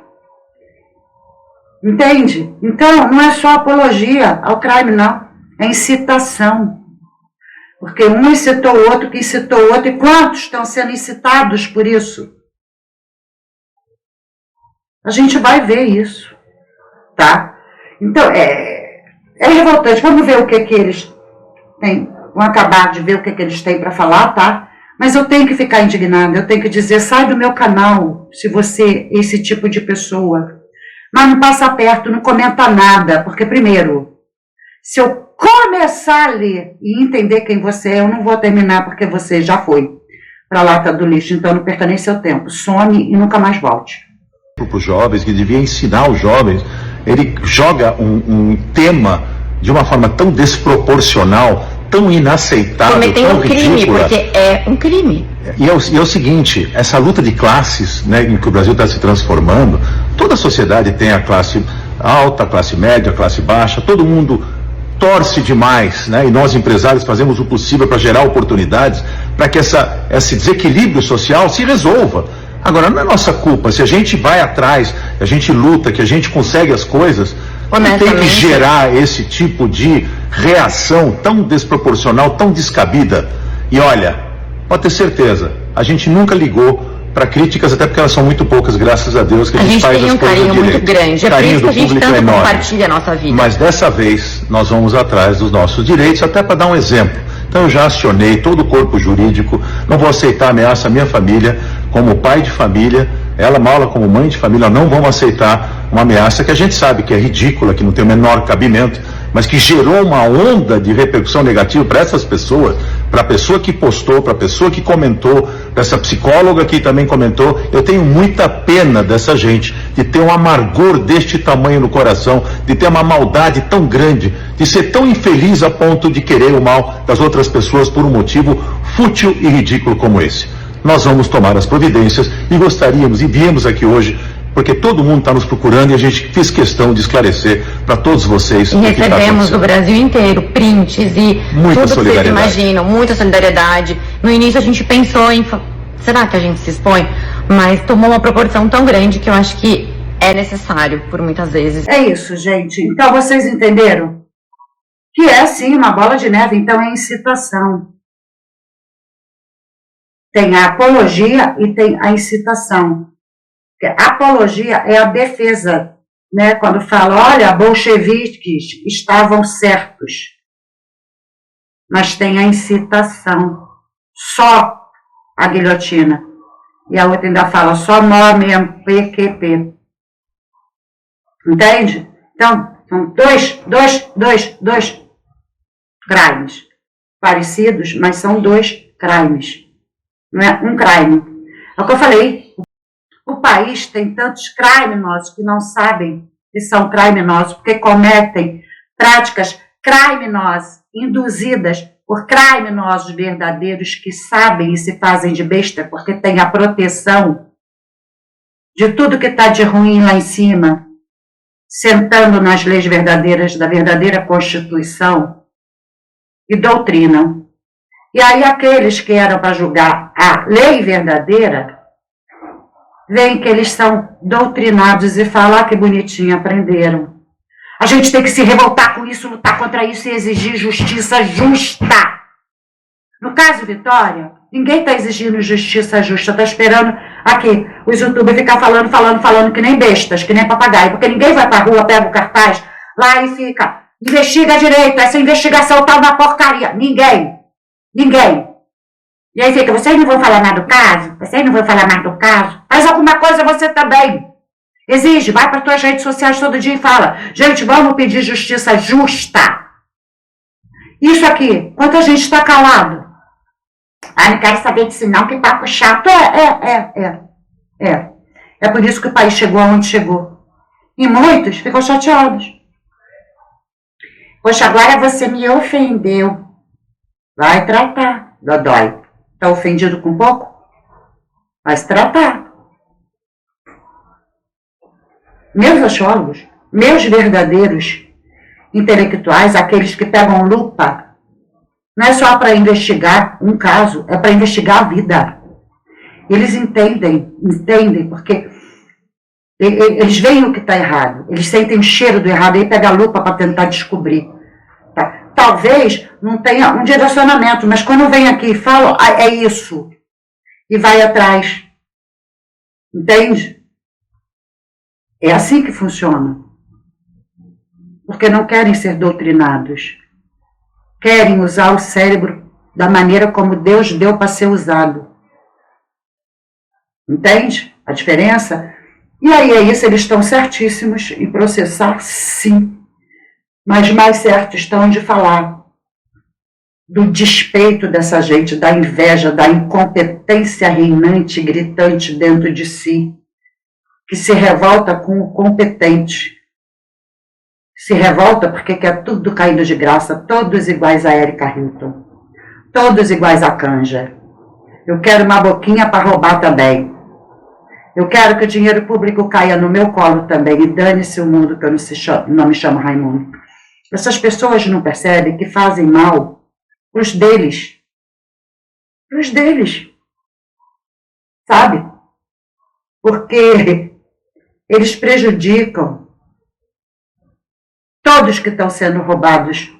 Entende? Então, não é só apologia ao crime, não. É incitação. Porque um incitou o outro, que incitou o outro, e quantos estão sendo incitados por isso? A gente vai ver isso, tá? Então, é revoltante. Vamos ver o que eles têm, vamos acabar de ver o que eles têm para falar, tá? Mas eu tenho que ficar indignada, eu tenho que dizer, sai do meu canal, se você é esse tipo de pessoa. Mas não passa perto, não comenta nada, porque primeiro, se eu começar a ler e entender quem você é, eu não vou terminar, porque você já foi para a lata do lixo, então não pertence ao tempo. Some e nunca mais volte. Para os jovens, que devia ensinar os jovens, ele joga um tema de uma forma tão desproporcional, tão inaceitável, cometendo tão um crime, ridícula. porque é um crime. E é o seguinte, essa luta de classes, né, em que o Brasil está se transformando, toda a sociedade tem a classe alta, a classe média, a classe baixa, todo mundo torce demais, né, e nós empresários fazemos o possível para gerar oportunidades para que esse desequilíbrio social se resolva. Agora, não é nossa culpa, se a gente vai atrás, a gente luta, que a gente consegue as coisas, não tem que gerar esse tipo de reação tão desproporcional, tão descabida. E olha, pode ter certeza, a gente nunca ligou para críticas, até porque elas são muito poucas, graças a Deus, que a gente faz as coisas direito. A gente tem um carinho muito grande, é por isso que a gente tanto enorme. compartilha a nossa vida. Mas dessa vez, nós vamos atrás dos nossos direitos, até para dar um exemplo. Então eu já acionei todo o corpo jurídico, não vou aceitar ameaça à minha família, como pai de família, ela Maula como mãe de família, não vamos aceitar uma ameaça que a gente sabe que é ridícula, que não tem o menor cabimento, mas que gerou uma onda de repercussão negativa para essas pessoas, para a pessoa que postou, para a pessoa que comentou, para essa psicóloga que também comentou. Eu tenho muita pena dessa gente, de ter um amargor deste tamanho no coração, de ter uma maldade tão grande, de ser tão infeliz a ponto de querer o mal das outras pessoas por um motivo fútil e ridículo como esse. Nós vamos tomar as providências e gostaríamos, e viemos aqui hoje, porque todo mundo está nos procurando e a gente fez questão de esclarecer para todos vocês. E recebemos do Brasil inteiro prints e muita tudo que vocês solidariedade. imaginam, muita solidariedade. No início a gente pensou em, será que a gente se expõe? Mas tomou uma proporção tão grande que eu acho que é necessário, por muitas vezes. É isso, gente. Então vocês entenderam? Que é sim uma bola de neve, então é incitação. Tem a apologia e tem a incitação. A apologia é a defesa, né? Quando fala, olha, bolcheviques estavam certos. Mas tem a incitação, só a guilhotina. E a outra ainda fala, só nome PQP. Entende? Então, são dois crimes parecidos, mas são 2 crimes. Não é um crime. É o que eu falei. O país tem tantos criminosos que não sabem que são criminosos, porque cometem práticas criminosas, induzidas por criminosos verdadeiros que sabem e se fazem de besta, porque tem a proteção de tudo que está de ruim lá em cima, sentando nas leis verdadeiras da verdadeira Constituição e doutrinam. E aí aqueles que eram para julgar a lei verdadeira, veem que eles são doutrinados e falam, que bonitinho, aprenderam. A gente tem que se revoltar com isso, lutar contra isso e exigir justiça justa. No caso Vitória, ninguém está exigindo justiça justa, está esperando aqui os youtubers ficar falando que nem bestas, que nem papagaio, porque ninguém vai para a rua, pega o cartaz lá e fica, investiga direito, essa investigação tá uma porcaria. Ninguém. E aí fica, vocês não vão falar mais do caso? Vocês não vão falar mais do caso? Faz alguma coisa você também. Exige, vai para as tuas redes sociais todo dia e fala, gente, vamos pedir justiça justa. Isso aqui, quanta gente está calado? Ah, não quero saber disso não, que papo chato. É por isso que o país chegou aonde chegou. E muitos ficam chateados. Poxa, agora você me ofendeu. Vai tratar, Dodói. Está ofendido com pouco? Vai se tratar. Meus sociólogos Meus verdadeiros intelectuais, aqueles que pegam lupa, não é só para investigar um caso, é para investigar a vida. Eles entendem, porque eles veem o que está errado, eles sentem o cheiro do errado, aí pega a lupa para tentar descobrir. Tá? Talvez não tenha um direcionamento, mas quando vem aqui e fala, é isso, e vai atrás. Entende? É assim que funciona. Porque não querem ser doutrinados. Querem usar o cérebro da maneira como Deus deu para ser usado. Entende a diferença? E aí é isso, eles estão certíssimos em processar, sim. Mas mais certos estão de falar do despeito dessa gente, da inveja, da incompetência reinante, gritante dentro de si, que se revolta com o competente. Se revolta porque quer tudo caindo de graça, todos iguais a Erika Hilton, todos iguais a Canja. Eu quero uma boquinha para roubar também. Eu quero que o dinheiro público caia no meu colo também, e dane-se o mundo que eu não me chamo Raimundo. Essas pessoas não percebem que fazem mal para os deles. Para os deles. Sabe? Porque eles prejudicam todos que estão sendo roubados,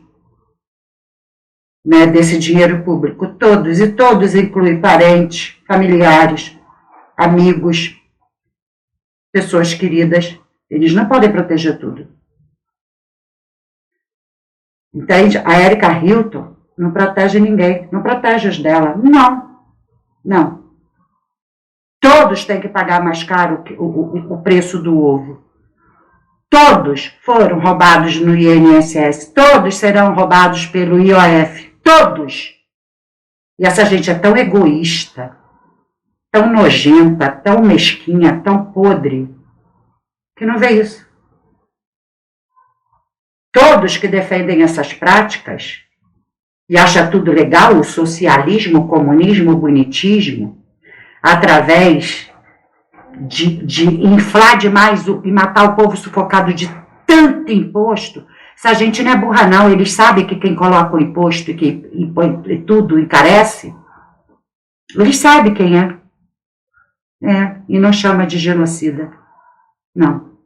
né, desse dinheiro público. Todos, e todos incluem parentes, familiares, amigos, pessoas queridas. Eles não podem proteger tudo. Entende? A Erika Hilton não protege ninguém, não protege os dela. Não. Todos têm que pagar mais caro o preço do ovo. Todos foram roubados no INSS. Todos serão roubados pelo IOF. Todos. E essa gente é tão egoísta, tão nojenta, tão mesquinha, tão podre, que não vê isso. Todos que defendem essas práticas e acham tudo legal, o socialismo, o comunismo, o bonitismo, através de inflar demais e matar o povo sufocado de tanto imposto. Essa gente não é burra não, eles sabem que quem coloca o imposto e que e tudo encarece, eles sabem quem é. E não chama de genocida. Não.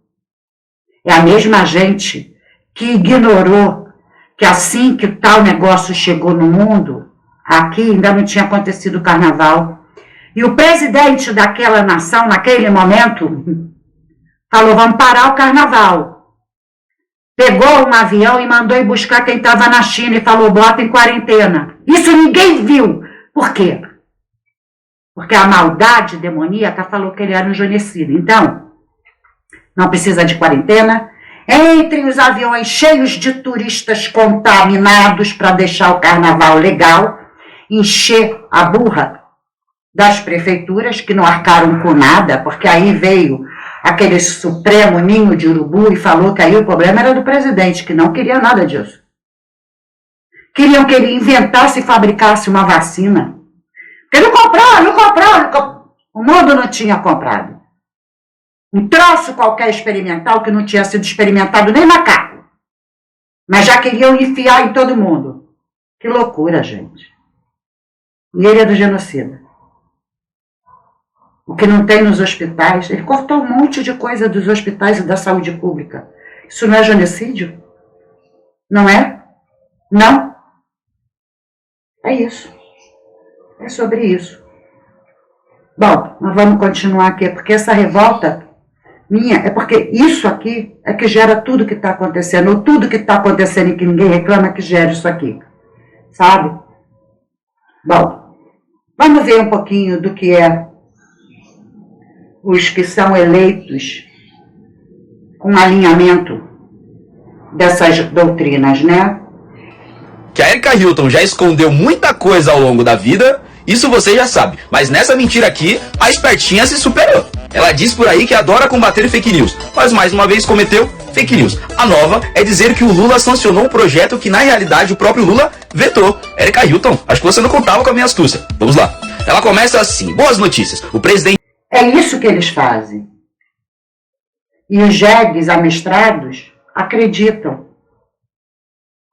É a mesma gente que ignorou que assim que tal negócio chegou no mundo, aqui ainda não tinha acontecido o carnaval, e o presidente daquela nação, naquele momento, falou, vamos parar o carnaval. Pegou um avião e mandou ir buscar quem estava na China e falou, bota em quarentena. Isso ninguém viu. Por quê? Porque a maldade demoníaca falou que ele era um genocida. Então, não precisa de quarentena. Entre os aviões cheios de turistas contaminados para deixar o carnaval legal, encher a burra das prefeituras que não arcaram com nada, porque aí veio aquele supremo ninho de urubu e falou que aí o problema era do presidente, que não queria nada disso. Queriam que ele inventasse e fabricasse uma vacina. Porque não comprou. O mundo não tinha comprado. Um troço qualquer experimental que não tinha sido experimentado nem macaco. Mas já queriam enfiar em todo mundo. Que loucura, gente. E ele é do genocida. O que não tem nos hospitais, ele cortou um monte de coisa dos hospitais e da saúde pública. Isso não é genocídio? Não é? Não? É isso. É sobre isso. Bom, nós vamos continuar aqui, porque essa revolta minha é porque isso aqui é que gera tudo que está acontecendo, ou tudo que está acontecendo e que ninguém reclama que gera isso aqui. Sabe? Bom, vamos ver um pouquinho do que é os que são eleitos com alinhamento dessas doutrinas, né? Que a Erika Hilton já escondeu muita coisa ao longo da vida, isso você já sabe. Mas nessa mentira aqui, a espertinha se superou. Ela diz por aí que adora combater fake news, mas mais uma vez cometeu fake news. A nova é dizer que o Lula sancionou um projeto que na realidade o próprio Lula vetou. Erika Hilton, acho que você não contava com a minha astúcia. Vamos lá. Ela começa assim, boas notícias. O presidente... É isso que eles fazem. E os jegues amestrados acreditam.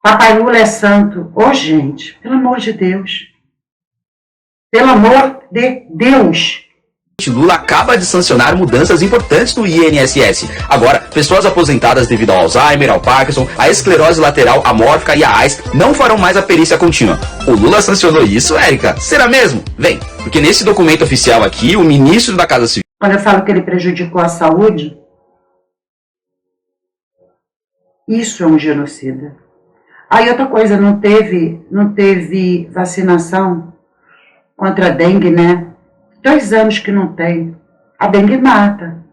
Papai Lula é santo. Ô, gente, pelo amor de Deus. Pelo amor de Deus. Lula acaba de sancionar mudanças importantes no INSS. Agora, pessoas aposentadas devido ao Alzheimer, ao Parkinson, à esclerose lateral amórfica e à AIDS não farão mais a perícia contínua. O Lula sancionou isso, Érica? Será mesmo? Vem, porque nesse documento oficial aqui, o ministro da Casa Civil... Quando eu falo que ele prejudicou a saúde, isso é um genocida. Aí outra coisa, não teve vacinação contra a dengue, né? 2 anos que não tem. A dengue mata.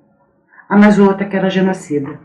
Ah, mas o outro é que era genocida.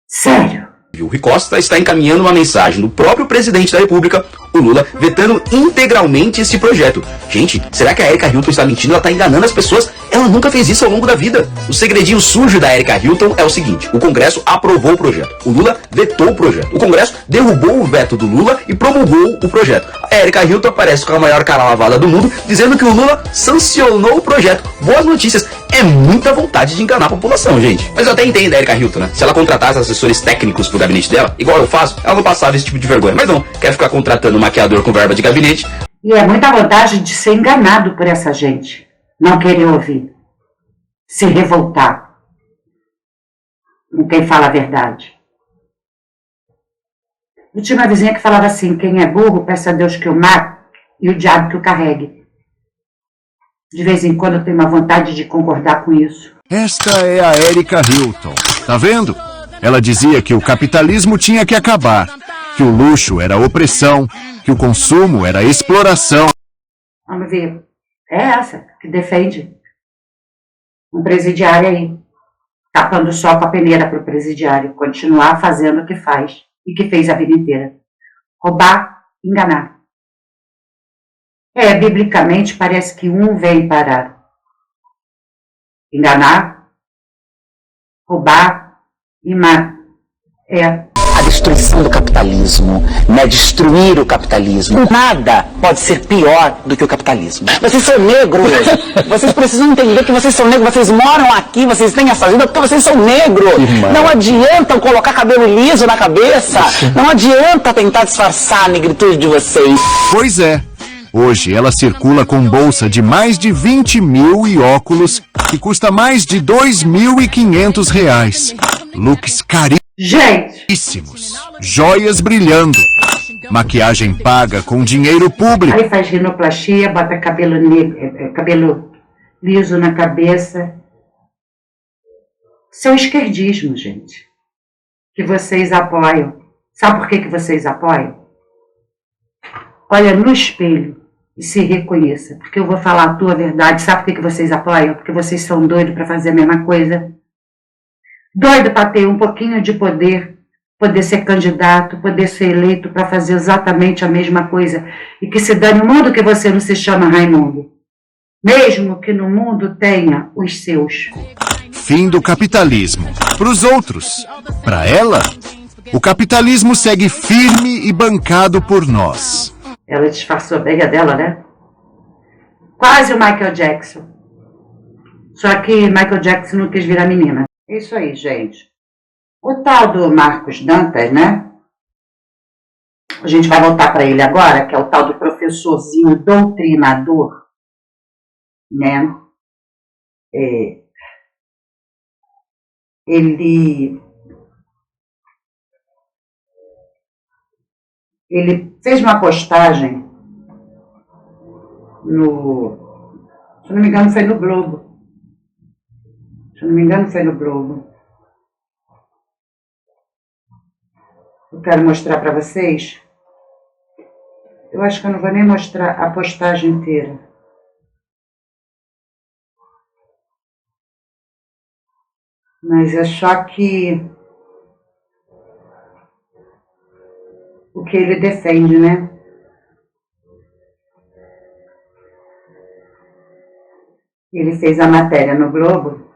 Sério? O Rui Costa está encaminhando uma mensagem do próprio presidente da República, o Lula, vetando integralmente esse projeto. Gente, será que a Erika Hilton está mentindo? Ela está enganando as pessoas? Ela nunca fez isso ao longo da vida. O segredinho sujo da Erika Hilton é o seguinte: o Congresso aprovou o projeto. O Lula vetou o projeto. O Congresso derrubou o veto do Lula e promulgou o projeto. A Erika Hilton aparece com a maior cara lavada do mundo, dizendo que o Lula sancionou o projeto. Boas notícias. É muita vontade de enganar a população, gente. Mas eu até entendo a Erika Hilton, né? Se ela contratasse assessores técnicos pro gabinete dela, igual eu faço, ela não passava esse tipo de vergonha. Mas não, quer ficar contratando um maquiador com verba de gabinete. E é muita vontade de ser enganado por essa gente. Não querer ouvir. Se revoltar. Com quem fala a verdade. Eu tinha uma vizinha que falava assim: quem é burro, peça a Deus que o mate e o diabo que o carregue. De vez em quando eu tenho uma vontade de concordar com isso. Esta é a Erika Hilton. Tá vendo? Ela dizia que o capitalismo tinha que acabar, que o luxo era opressão, que o consumo era exploração. Vamos ver. É essa que defende um presidiário aí, tapando o sol com a peneira para o presidiário continuar fazendo o que faz e que fez a vida inteira. Roubar, enganar. Biblicamente parece que um vem para enganar, roubar e matar. A destruição do capitalismo, né? Destruir o capitalismo. Nada pode ser pior do que o capitalismo. Vocês são negros. Vocês precisam entender que vocês são negros. Vocês moram aqui, vocês têm essa vida porque vocês são negros. Não adianta colocar cabelo liso na cabeça. Não adianta tentar disfarçar a negritude de vocês. Pois é. Hoje ela circula com bolsa de mais de 20 mil e óculos que custa mais de R$2.500. Looks caríssimos. Joias brilhando. Maquiagem paga com dinheiro público. Aí faz rinoplastia, bota cabelo liso na cabeça. Seu esquerdismo, gente. Que vocês apoiam. Sabe por que vocês apoiam? Olha no espelho e se reconheça. Porque eu vou falar a tua verdade. Sabe por que vocês apoiam? Porque vocês são doidos para fazer a mesma coisa. Doido para ter um pouquinho de poder ser candidato, poder ser eleito para fazer exatamente a mesma coisa. E que se dane o mundo que você não se chama Raimundo. Mesmo que no mundo tenha os seus. Fim do capitalismo. Para os outros. Para ela, o capitalismo segue firme e bancado por nós. Ela disfarçou bem a dela, né? Quase o Michael Jackson. Só que Michael Jackson não quis virar menina. É isso aí, gente. O tal do Marcos Dantas, né? A gente vai voltar para ele agora, que é o tal do professorzinho doutrinador, né? Ele fez uma postagem se eu não me engano foi no Globo. Eu quero mostrar para vocês. Eu acho que eu não vou nem mostrar a postagem inteira. Mas é só que o que ele defende, né? Ele fez a matéria no Globo.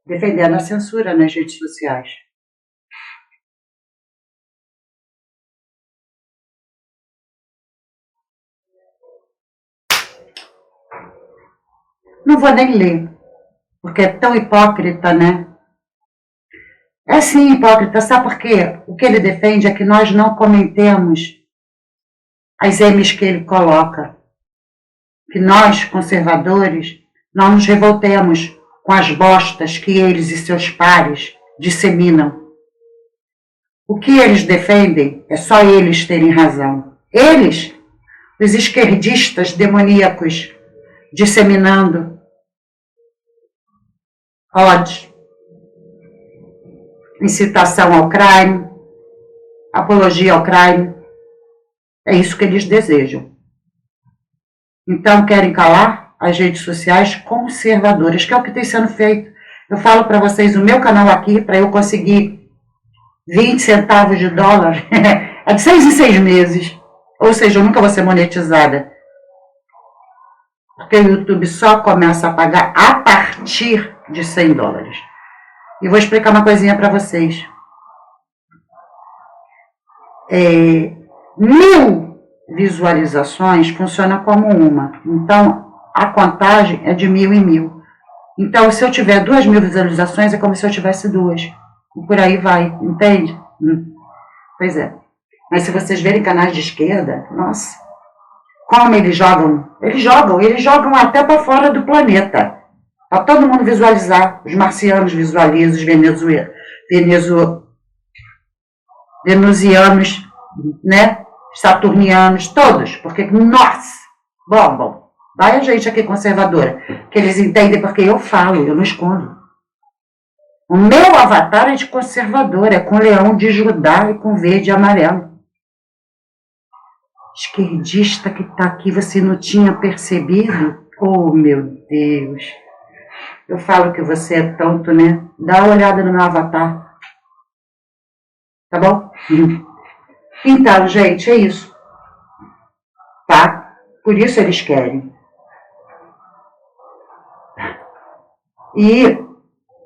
Defendendo a censura nas redes sociais. Não vou nem ler, porque é tão hipócrita, né? É sim hipócrita, sabe por quê? O que ele defende é que nós não cometemos as M's que ele coloca. Que nós, conservadores, não nos revoltemos com as bostas que eles e seus pares disseminam. O que eles defendem é só eles terem razão. Eles, os esquerdistas demoníacos, disseminando ódio, incitação ao crime, apologia ao crime. É isso que eles desejam. Então, querem calar as redes sociais conservadoras, que é o que tem sendo feito. Eu falo para vocês, o meu canal aqui, para eu conseguir 20 centavos de dólar, é de 6 em 6 meses. Ou seja, eu nunca vou ser monetizada. Porque o YouTube só começa a pagar a partir de 100 dólares. E vou explicar uma coisinha para vocês. 1000 visualizações funciona como uma. Então, a contagem é de 1000 em 1000. Então, se eu tiver 2000 visualizações, é como se eu tivesse 2. E por aí vai, entende? Pois é. Mas se vocês verem canais de esquerda, nossa, como eles jogam. Eles jogam até para fora do planeta. Para todo mundo visualizar. Os marcianos visualizam, os venusianos, né? Saturnianos, todos, porque, nossa, bom, vai a gente aqui conservadora, que eles entendem porque eu falo, eu não escondo. O meu avatar é de conservador, é com leão de Judá e com verde e amarelo. Esquerdista que está aqui, você não tinha percebido? Oh, meu Deus. Eu falo que você é tonto, né? Dá uma olhada no meu avatar. Tá bom? Então, gente, é isso. Tá? Por isso eles querem. E,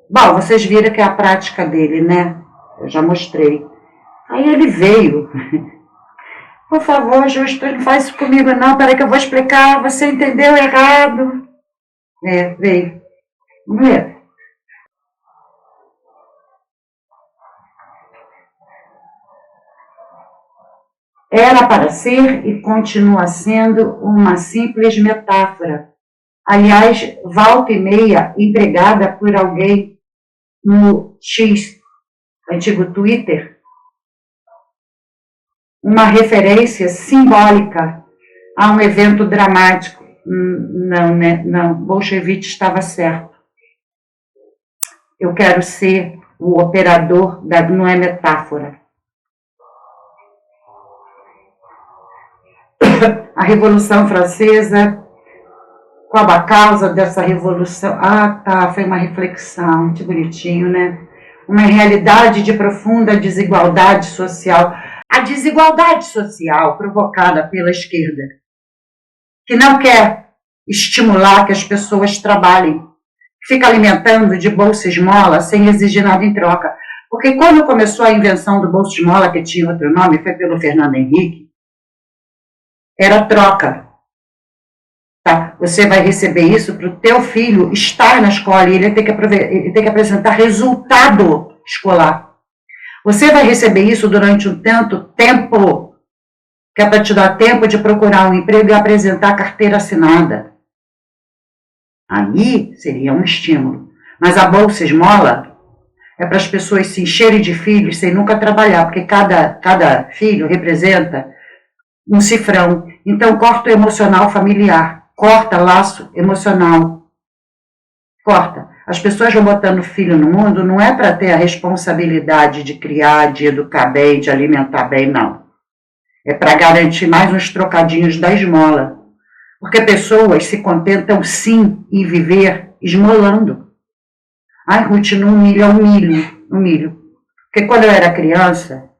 bom, vocês viram que é a prática dele, né? Eu já mostrei. Aí ele veio. Por favor, Justo, não faz isso comigo não. Peraí que eu vou explicar. Você entendeu errado. Veio. Vamos ver. Era para ser e continua sendo uma simples metáfora. Aliás, volta e meia, empregada por alguém no X, antigo Twitter, uma referência simbólica a um evento dramático. Não, né? Não, Bolshevik estava certo. Eu quero ser o operador não é metáfora. A Revolução Francesa, qual a causa dessa revolução? Ah, tá, foi uma reflexão, muito bonitinho, né? Uma realidade de profunda desigualdade social. A desigualdade social provocada pela esquerda, que não quer estimular que as pessoas trabalhem, fica alimentando de bolsa esmola sem exigir nada em troca. Porque quando começou a invenção do bolsa esmola, que tinha outro nome, foi pelo Fernando Henrique, era troca. Tá? Você vai receber isso para o teu filho estar na escola e ele tem que apresentar resultado escolar. Você vai receber isso durante um tanto tempo, que é para te dar tempo de procurar um emprego e apresentar a carteira assinada. Aí seria um estímulo. Mas a bolsa esmola é para as pessoas se encherem de filhos sem nunca trabalhar, porque cada filho representa um cifrão. Então, corta o emocional familiar. Corta laço emocional. Corta. As pessoas vão botando filho no mundo não é para ter a responsabilidade de criar, de educar bem, de alimentar bem, não. É para garantir mais uns trocadinhos da esmola. Porque pessoas se contentam sim em viver esmolando. Ai, Ruth, não humilha, humilho. Porque quando eu era criança,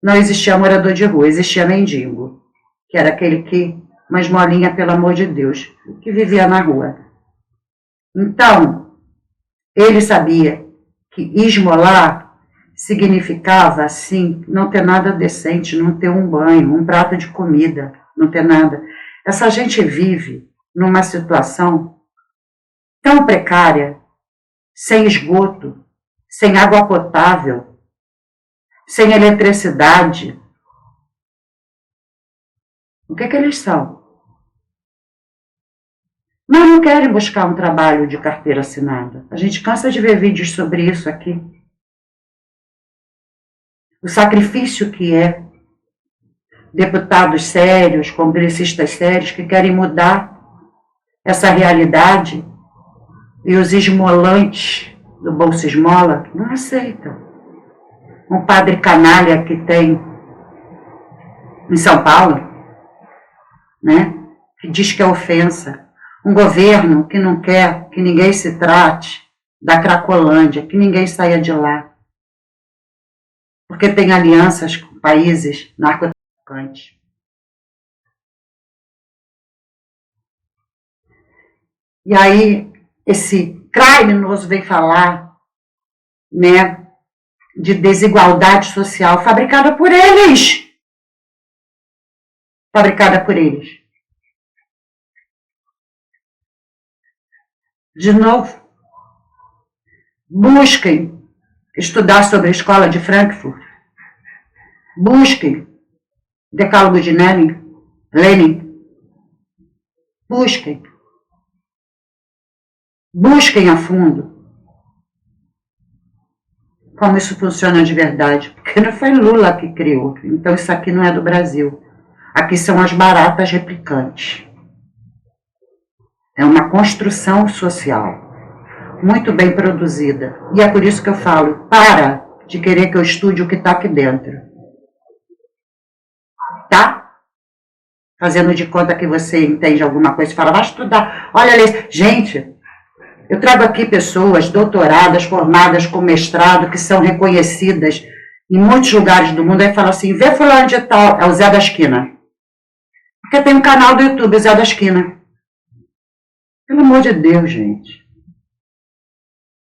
não existia morador de rua, existia mendigo, que era aquele que, uma esmolinha, pelo amor de Deus, que vivia na rua. Então, ele sabia que esmolar significava, assim, não ter nada decente, não ter um banho, um prato de comida, não ter nada. Essa gente vive numa situação tão precária, sem esgoto, sem água potável, sem eletricidade. O que eles são? Mas não querem buscar um trabalho de carteira assinada. A gente cansa de ver vídeos sobre isso aqui. O sacrifício que é deputados sérios, congressistas sérios que querem mudar essa realidade e os esmolantes do Bolsa Esmola não aceitam. Um padre canalha que tem em São Paulo, né, que diz que é ofensa. Um governo que não quer que ninguém se trate da Cracolândia, que ninguém saia de lá. Porque tem alianças com países narcotraficantes. E aí, esse criminoso vem falar, né, de desigualdade social fabricada por eles. Fabricada por eles. De novo, busquem estudar sobre a escola de Frankfurt. Busquem Decálogo de Lenin. Busquem. Busquem a fundo como isso funciona de verdade. Porque não foi Lula que criou. Então isso aqui não é do Brasil. Aqui são as baratas replicantes. É uma construção social muito bem produzida. E é por isso que eu falo, para de querer que eu estude o que está aqui dentro. Tá? Fazendo de conta que você entende alguma coisa e fala, vai estudar. Olha ali, gente, eu trago aqui pessoas doutoradas, formadas com mestrado, que são reconhecidas em muitos lugares do mundo. Aí fala assim, vê fulano de tal, é o Zé da Esquina. Porque tem um canal do YouTube, Zé da Esquina. Pelo amor de Deus, gente.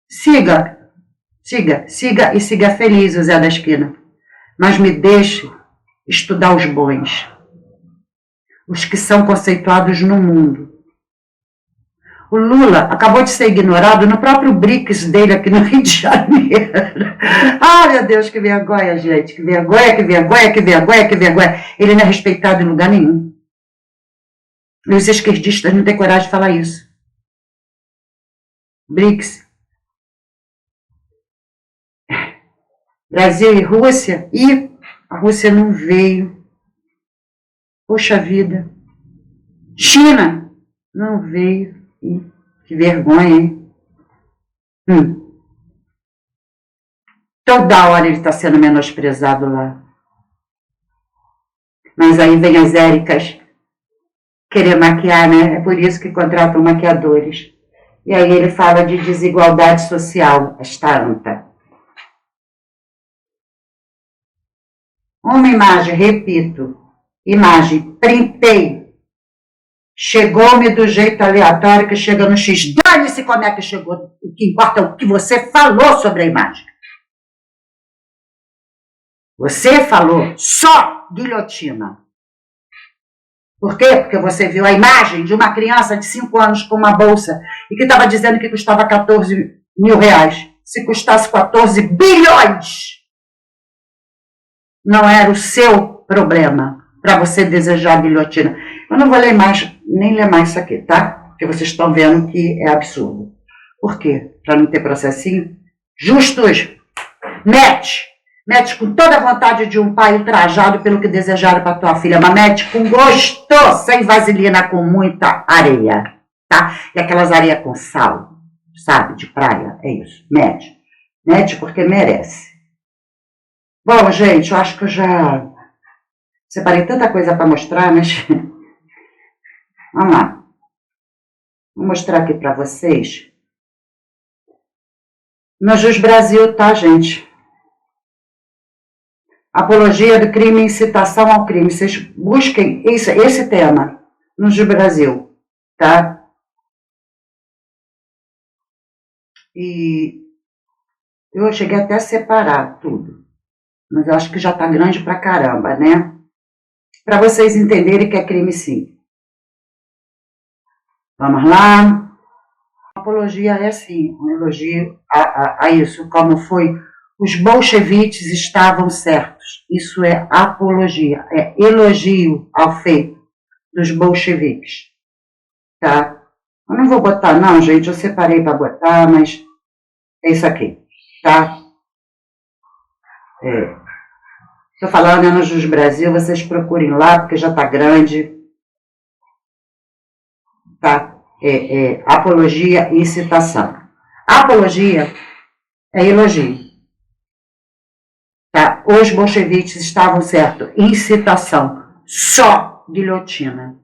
Siga e siga feliz o Zé da Esquina. Mas me deixe estudar os bons. Os que são conceituados no mundo. O Lula acabou de ser ignorado no próprio BRICS dele aqui no Rio de Janeiro. Ah, meu Deus, que vergonha, gente. Que vergonha, que vergonha, que vergonha, que vergonha. Ele não é respeitado em lugar nenhum. E os esquerdistas não têm coragem de falar isso. BRICS. Brasil e Rússia. E a Rússia não veio. Poxa vida. China não veio. Ih, que vergonha, hein? Toda hora ele está sendo menosprezado lá. Mas aí vem as Éricas querer maquiar, né? É por isso que contratam maquiadores. E aí ele fala de desigualdade social, esta anta. Uma imagem, repito, imagem, printei. Chegou-me do jeito aleatório que chega no X. Dane-se como é que chegou. O que importa é o que você falou sobre a imagem. Você falou só guilhotina. Por quê? Porque você viu a imagem de uma criança de 5 anos com uma bolsa e que estava dizendo que custava 14 mil reais. Se custasse 14 bilhões, não era o seu problema para você desejar a guilhotina. Eu não vou ler mais, nem ler mais isso aqui, tá? Porque vocês estão vendo que é absurdo. Por quê? Para não ter processinho? Justos, mete com toda a vontade de um pai ultrajado pelo que desejaram para tua filha, mas mete com gosto, sem vaselina, com muita areia, tá? E aquelas areias com sal, sabe, de praia, é isso, mete porque merece. Bom, gente, eu acho que eu já separei tanta coisa para mostrar, mas vamos lá. Vou mostrar aqui para vocês. No Jus Brasil, tá, gente? Apologia do crime e incitação ao crime. Vocês busquem esse tema no Jus Brasil, tá? E eu cheguei até a separar tudo. Mas eu acho que já tá grande pra caramba, né? Para vocês entenderem que é crime sim. Vamos lá. apologia é sim, um elogio a isso, como foi, os bolcheviques estavam certos. Isso é apologia, é elogio ao feito dos bolcheviques, tá? Eu não vou botar não, gente, eu separei para botar, mas é isso aqui, tá? Estou falando no Jus Brasil, vocês procurem lá, porque já está grande, tá? Apologia e citação. Apologia é elogio, tá? Os bolcheviques estavam certos. Incitação, só guilhotina.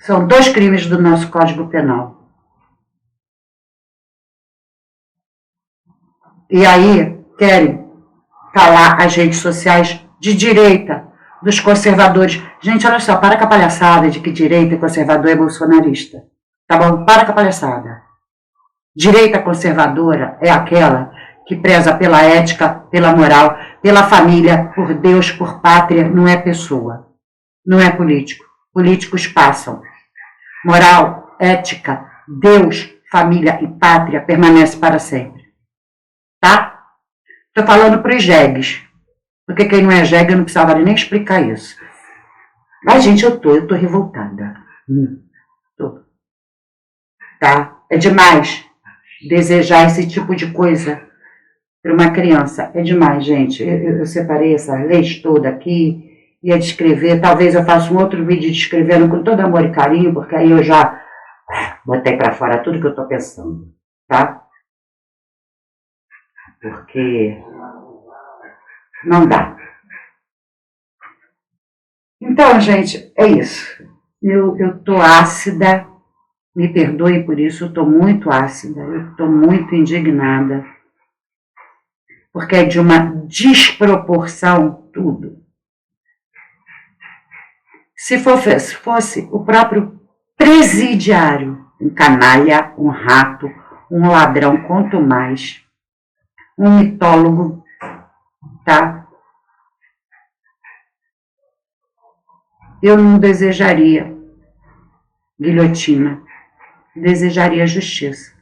São 2 crimes do nosso Código Penal. E aí querem calar as redes sociais de direita, dos conservadores. Gente, olha só, para com a palhaçada de que direita e conservador é bolsonarista. Tá bom? Para com a palhaçada. Direita conservadora é aquela que preza pela ética, pela moral, pela família, por Deus, por pátria, não é pessoa. Não é político. Políticos passam. Moral, ética, Deus, família e pátria permanece para sempre. Tá? Estou falando para os jegues. Porque quem não é jegue, eu não precisava nem explicar isso. Mas, gente, eu tô revoltada. Tô. Tá? É demais desejar esse tipo de coisa para uma criança. É demais, gente. Eu separei essas leis todas aqui, ia descrever. Talvez eu faça um outro vídeo descrevendo com todo amor e carinho, porque aí eu já botei para fora tudo que eu tô pensando. Tá? Porque não dá. Então, gente, é isso. Eu tô ácida, me perdoe por isso, eu tô muito ácida, eu tô muito indignada, porque é de uma desproporção tudo. Se fosse o próprio presidiário, um canalha, um rato, um ladrão, quanto mais, um mitólogo, tá? Eu não desejaria guilhotina, desejaria justiça.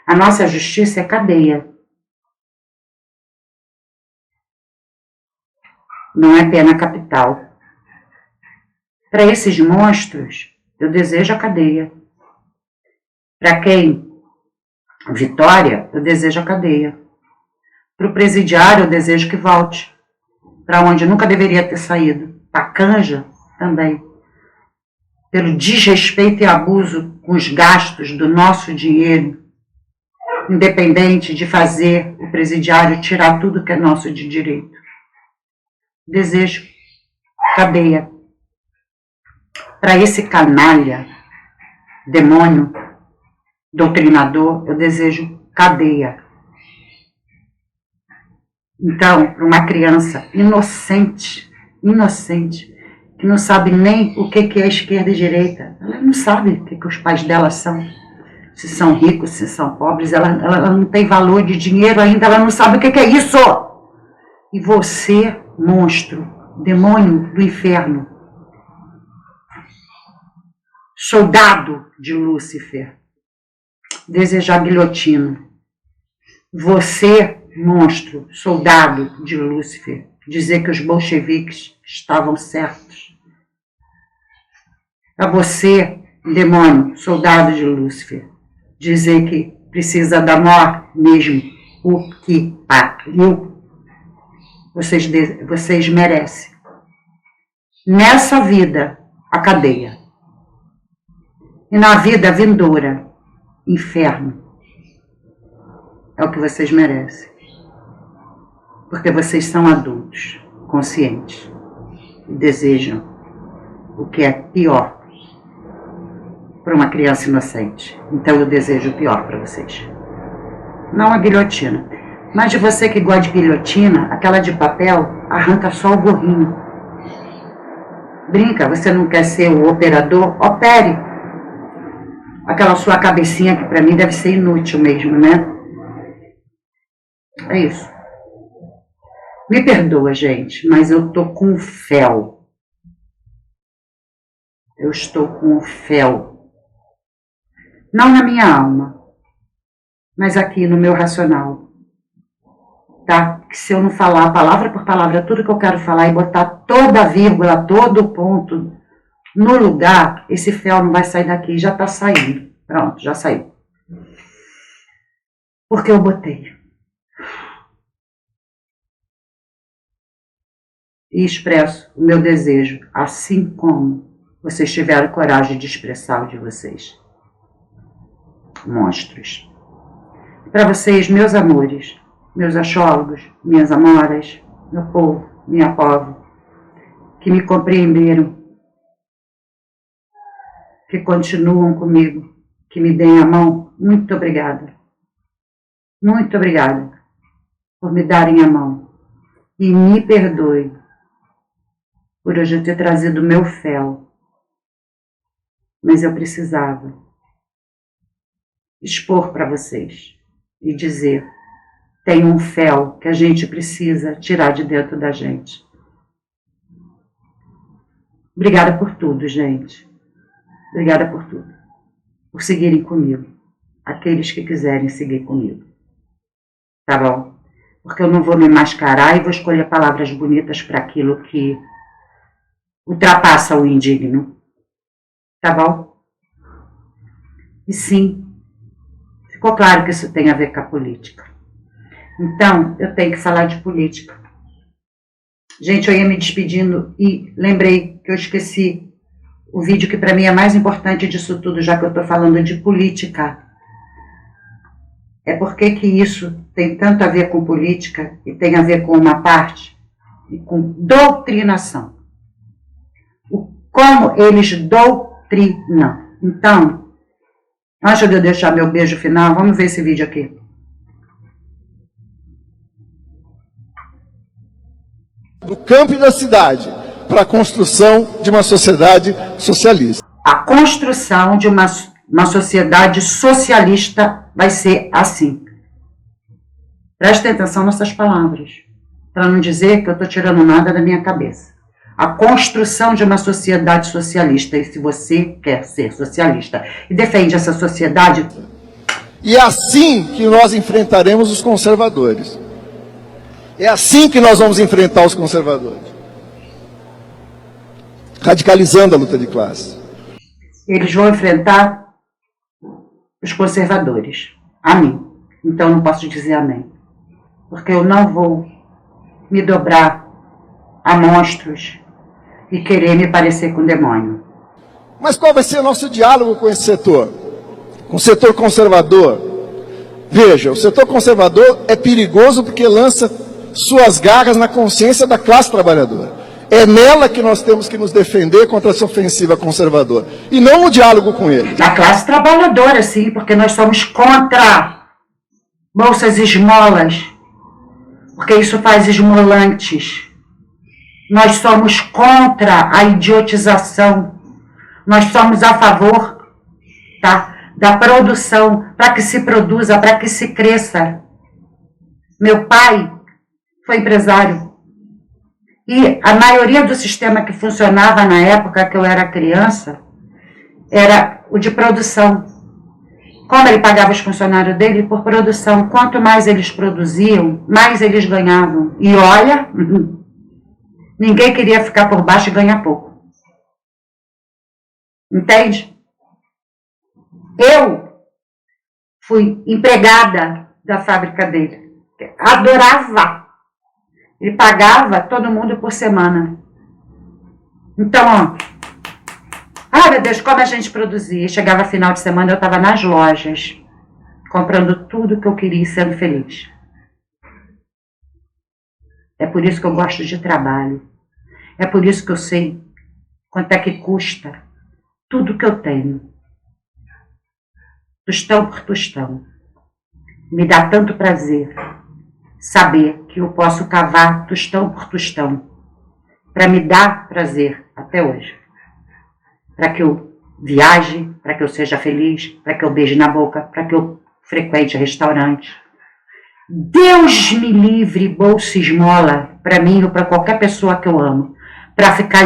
A nossa justiça é cadeia. Não é pena capital. Para esses monstros, eu desejo a cadeia. Para quem? Vitória, eu desejo a cadeia. Para o presidiário, eu desejo que volte para onde nunca deveria ter saído. Para a canja, também. Pelo desrespeito e abuso com os gastos do nosso dinheiro, independente de fazer o presidiário tirar tudo que é nosso de direito. Desejo cadeia. Para esse canalha, demônio, doutrinador, eu desejo cadeia. Então, para uma criança inocente, que não sabe nem o que é esquerda e direita, ela não sabe o que os pais dela são, se são ricos, se são pobres, ela não tem valor de dinheiro ainda, ela não sabe o que é isso. E você, monstro, demônio do inferno, soldado de Lúcifer, desejar guilhotina. Você, monstro, soldado de Lúcifer, dizer que os bolcheviques estavam certos. A você, demônio, soldado de Lúcifer, dizer que precisa da morte mesmo, o que pariu. Vocês merecem. Nessa vida, a cadeia. E na vida vindoura, inferno. É o que vocês merecem. Porque vocês são adultos, conscientes, e desejam o que é pior para uma criança inocente. Então eu desejo o pior para vocês. Não a guilhotina. Mas de você que gosta de guilhotina, aquela de papel, arranca só o gorrinho. Brinca, você não quer ser o operador? Opere. Aquela sua cabecinha que para mim deve ser inútil mesmo, né? É isso. Me perdoa, gente, mas eu tô com fel. Eu estou com fel. não na minha alma, mas aqui no meu racional. Tá? Que se eu não falar palavra por palavra tudo que eu quero falar e botar toda a vírgula, todo o ponto no lugar, esse fel não vai sair daqui, já está saindo. Pronto, já saiu. Porque eu botei. E expresso o meu desejo, assim como vocês tiveram coragem de expressar o de vocês. Monstros. Para vocês, meus amores, meus achólogos, minhas amoras, meu povo, minha povo, que me compreenderam, que continuam comigo, que me deem a mão, muito obrigada. Muito obrigada por me darem a mão. E me perdoe por hoje ter trazido o meu fel. Mas eu precisava expor para vocês e dizer: tem um fel que a gente precisa tirar de dentro da gente. Obrigada por tudo, gente. Obrigada por tudo. Por seguirem comigo. Aqueles que quiserem seguir comigo. Tá bom? Porque eu não vou me mascarar e vou escolher palavras bonitas para aquilo que ultrapassa o indigno. Tá bom? E sim, ficou claro que isso tem a ver com a política. Então, eu tenho que falar de política. Gente, eu ia me despedindo e lembrei que eu esqueci o vídeo que para mim é mais importante disso tudo, já que eu estou falando de política. É porque que isso tem tanto a ver com política e tem a ver com uma parte e com doutrinação. Como eles doutrinam. Então, antes de eu deixar meu beijo final, vamos ver esse vídeo aqui. Do campo e da cidade para a construção de uma sociedade socialista. A construção de uma sociedade socialista vai ser assim. Prestem atenção nessas palavras, para não dizer que eu estou tirando nada da minha cabeça. A construção de uma sociedade socialista, e se você quer ser socialista e defende essa sociedade... E é assim que nós enfrentaremos os conservadores. É assim que nós vamos enfrentar os conservadores. Radicalizando a luta de classe. Eles vão enfrentar os conservadores. Amém. Então não posso dizer amém. Porque eu não vou me dobrar a monstros e querer me parecer com demônio. Mas qual vai ser o nosso diálogo com esse setor? Com o setor conservador? Veja, o setor conservador é perigoso porque lança suas garras na consciência da classe trabalhadora. É nela que nós temos que nos defender contra essa ofensiva conservadora. E não no diálogo com ele. A classe trabalhadora, sim, porque nós somos contra bolsas esmolas. Porque isso faz esmolantes. Nós somos contra a idiotização. Nós somos a favor, tá, da produção, para que se produza, para que se cresça. Meu pai foi empresário. E a maioria do sistema que funcionava na época que eu era criança era o de produção. Como ele pagava os funcionários dele? Por produção. Quanto mais eles produziam, mais eles ganhavam. E olha, ninguém queria ficar por baixo e ganhar pouco. Entende? Eu fui empregada da fábrica dele. Adorava. Ele pagava todo mundo por semana. Então, ó. Ah, meu Deus, como a gente produzia. Chegava final de semana, eu estava nas lojas, comprando tudo que eu queria e sendo feliz. É por isso que eu gosto de trabalho. É por isso que eu sei quanto é que custa tudo que eu tenho. Tostão por tostão. Me dá tanto prazer saber que eu posso cavar tostão por tostão para me dar prazer até hoje. Para que eu viaje, para que eu seja feliz, para que eu beije na boca, para que eu frequente restaurante. Deus me livre, bolsa esmola, para mim ou para qualquer pessoa que eu amo, para ficar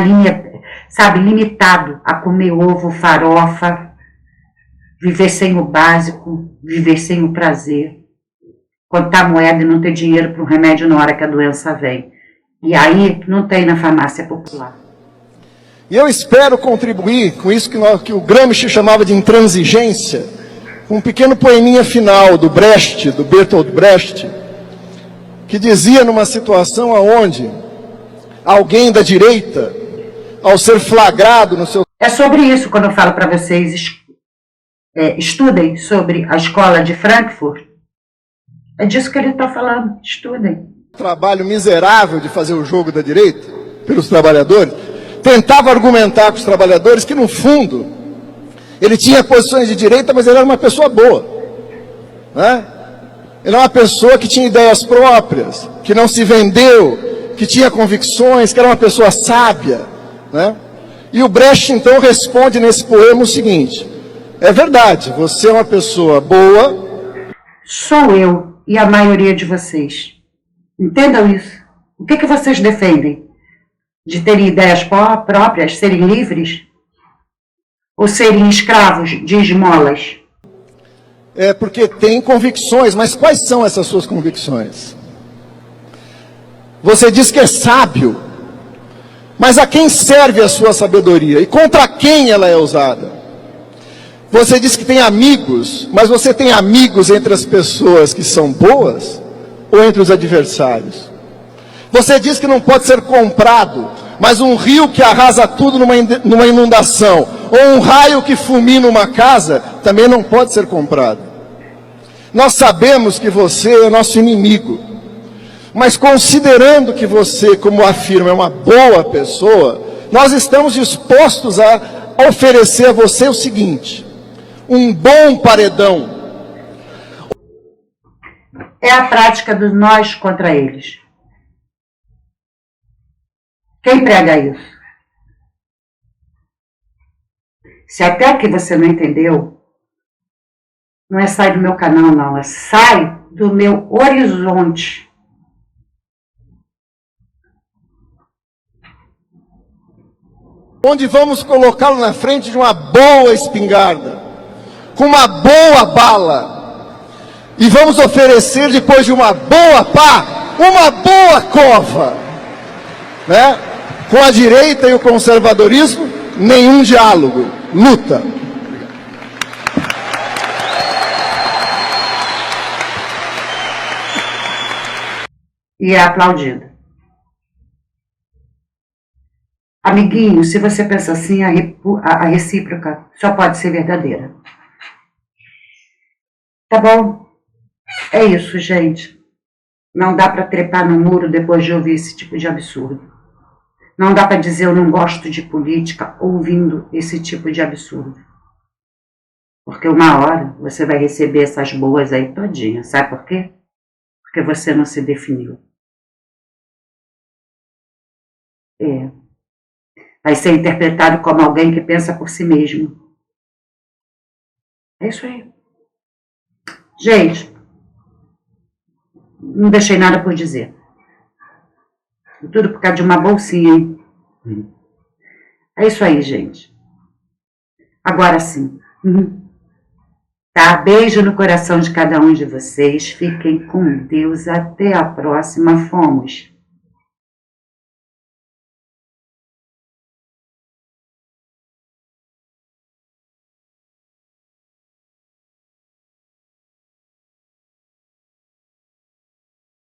limitado a comer ovo, farofa, viver sem o básico, viver sem o prazer, contar moeda e não ter dinheiro para um remédio na hora que a doença vem. E aí não tem na farmácia popular. E eu espero contribuir com isso que o Gramsci chamava de intransigência, com um pequeno poeminha final do Brecht, do Bertolt Brecht, que dizia numa situação onde alguém da direita, ao ser flagrado no seu... É sobre isso quando eu falo para vocês, estudem sobre a escola de Frankfurt. É disso que ele está falando, estudem. Trabalho miserável de fazer o jogo da direita, pelos trabalhadores, tentava argumentar com os trabalhadores que, no fundo, ele tinha posições de direita, mas ele era uma pessoa boa, né? Ele era uma pessoa que tinha ideias próprias, que não se vendeu, que tinha convicções, que era uma pessoa sábia, né? E o Brecht, então, responde nesse poema o seguinte: é verdade, você é uma pessoa boa. Sou eu e a maioria de vocês. Entendam isso. O que vocês defendem? De terem ideias próprias, serem livres? Ou serem escravos de esmolas? É porque tem convicções, mas quais são essas suas convicções? Você diz que é sábio, mas a quem serve a sua sabedoria? E contra quem ela é usada? Você diz que tem amigos, mas você tem amigos entre as pessoas que são boas ou entre os adversários? Você diz que não pode ser comprado, mas um rio que arrasa tudo numa inundação, ou um raio que fulmina uma casa, também não pode ser comprado. Nós sabemos que você é nosso inimigo, mas considerando que você, como afirma, é uma boa pessoa, nós estamos dispostos a oferecer a você o seguinte: um bom paredão. É a prática do nós contra eles. Quem prega isso? Se até aqui você não entendeu, não é sai do meu canal, não. É sai do meu horizonte. Onde vamos colocá-lo na frente de uma boa espingarda, com uma boa bala, e vamos oferecer, depois de uma boa pá, uma boa cova, né? Com a direita e o conservadorismo, nenhum diálogo, luta. E é aplaudido. Amiguinho, se você pensa assim, a recíproca só pode ser verdadeira. Tá bom? É isso, gente. Não dá para trepar no muro depois de ouvir esse tipo de absurdo. Não dá para dizer eu não gosto de política ouvindo esse tipo de absurdo. Porque uma hora você vai receber essas boas aí todinhas. Sabe por quê? Porque você não se definiu. Vai ser interpretado como alguém que pensa por si mesmo. É isso aí. Gente, não deixei nada por dizer. Tudo por causa de uma bolsinha, hein? É isso aí, gente. Agora sim. Tá? Beijo no coração de cada um de vocês. Fiquem com Deus. Até a próxima. Fomos.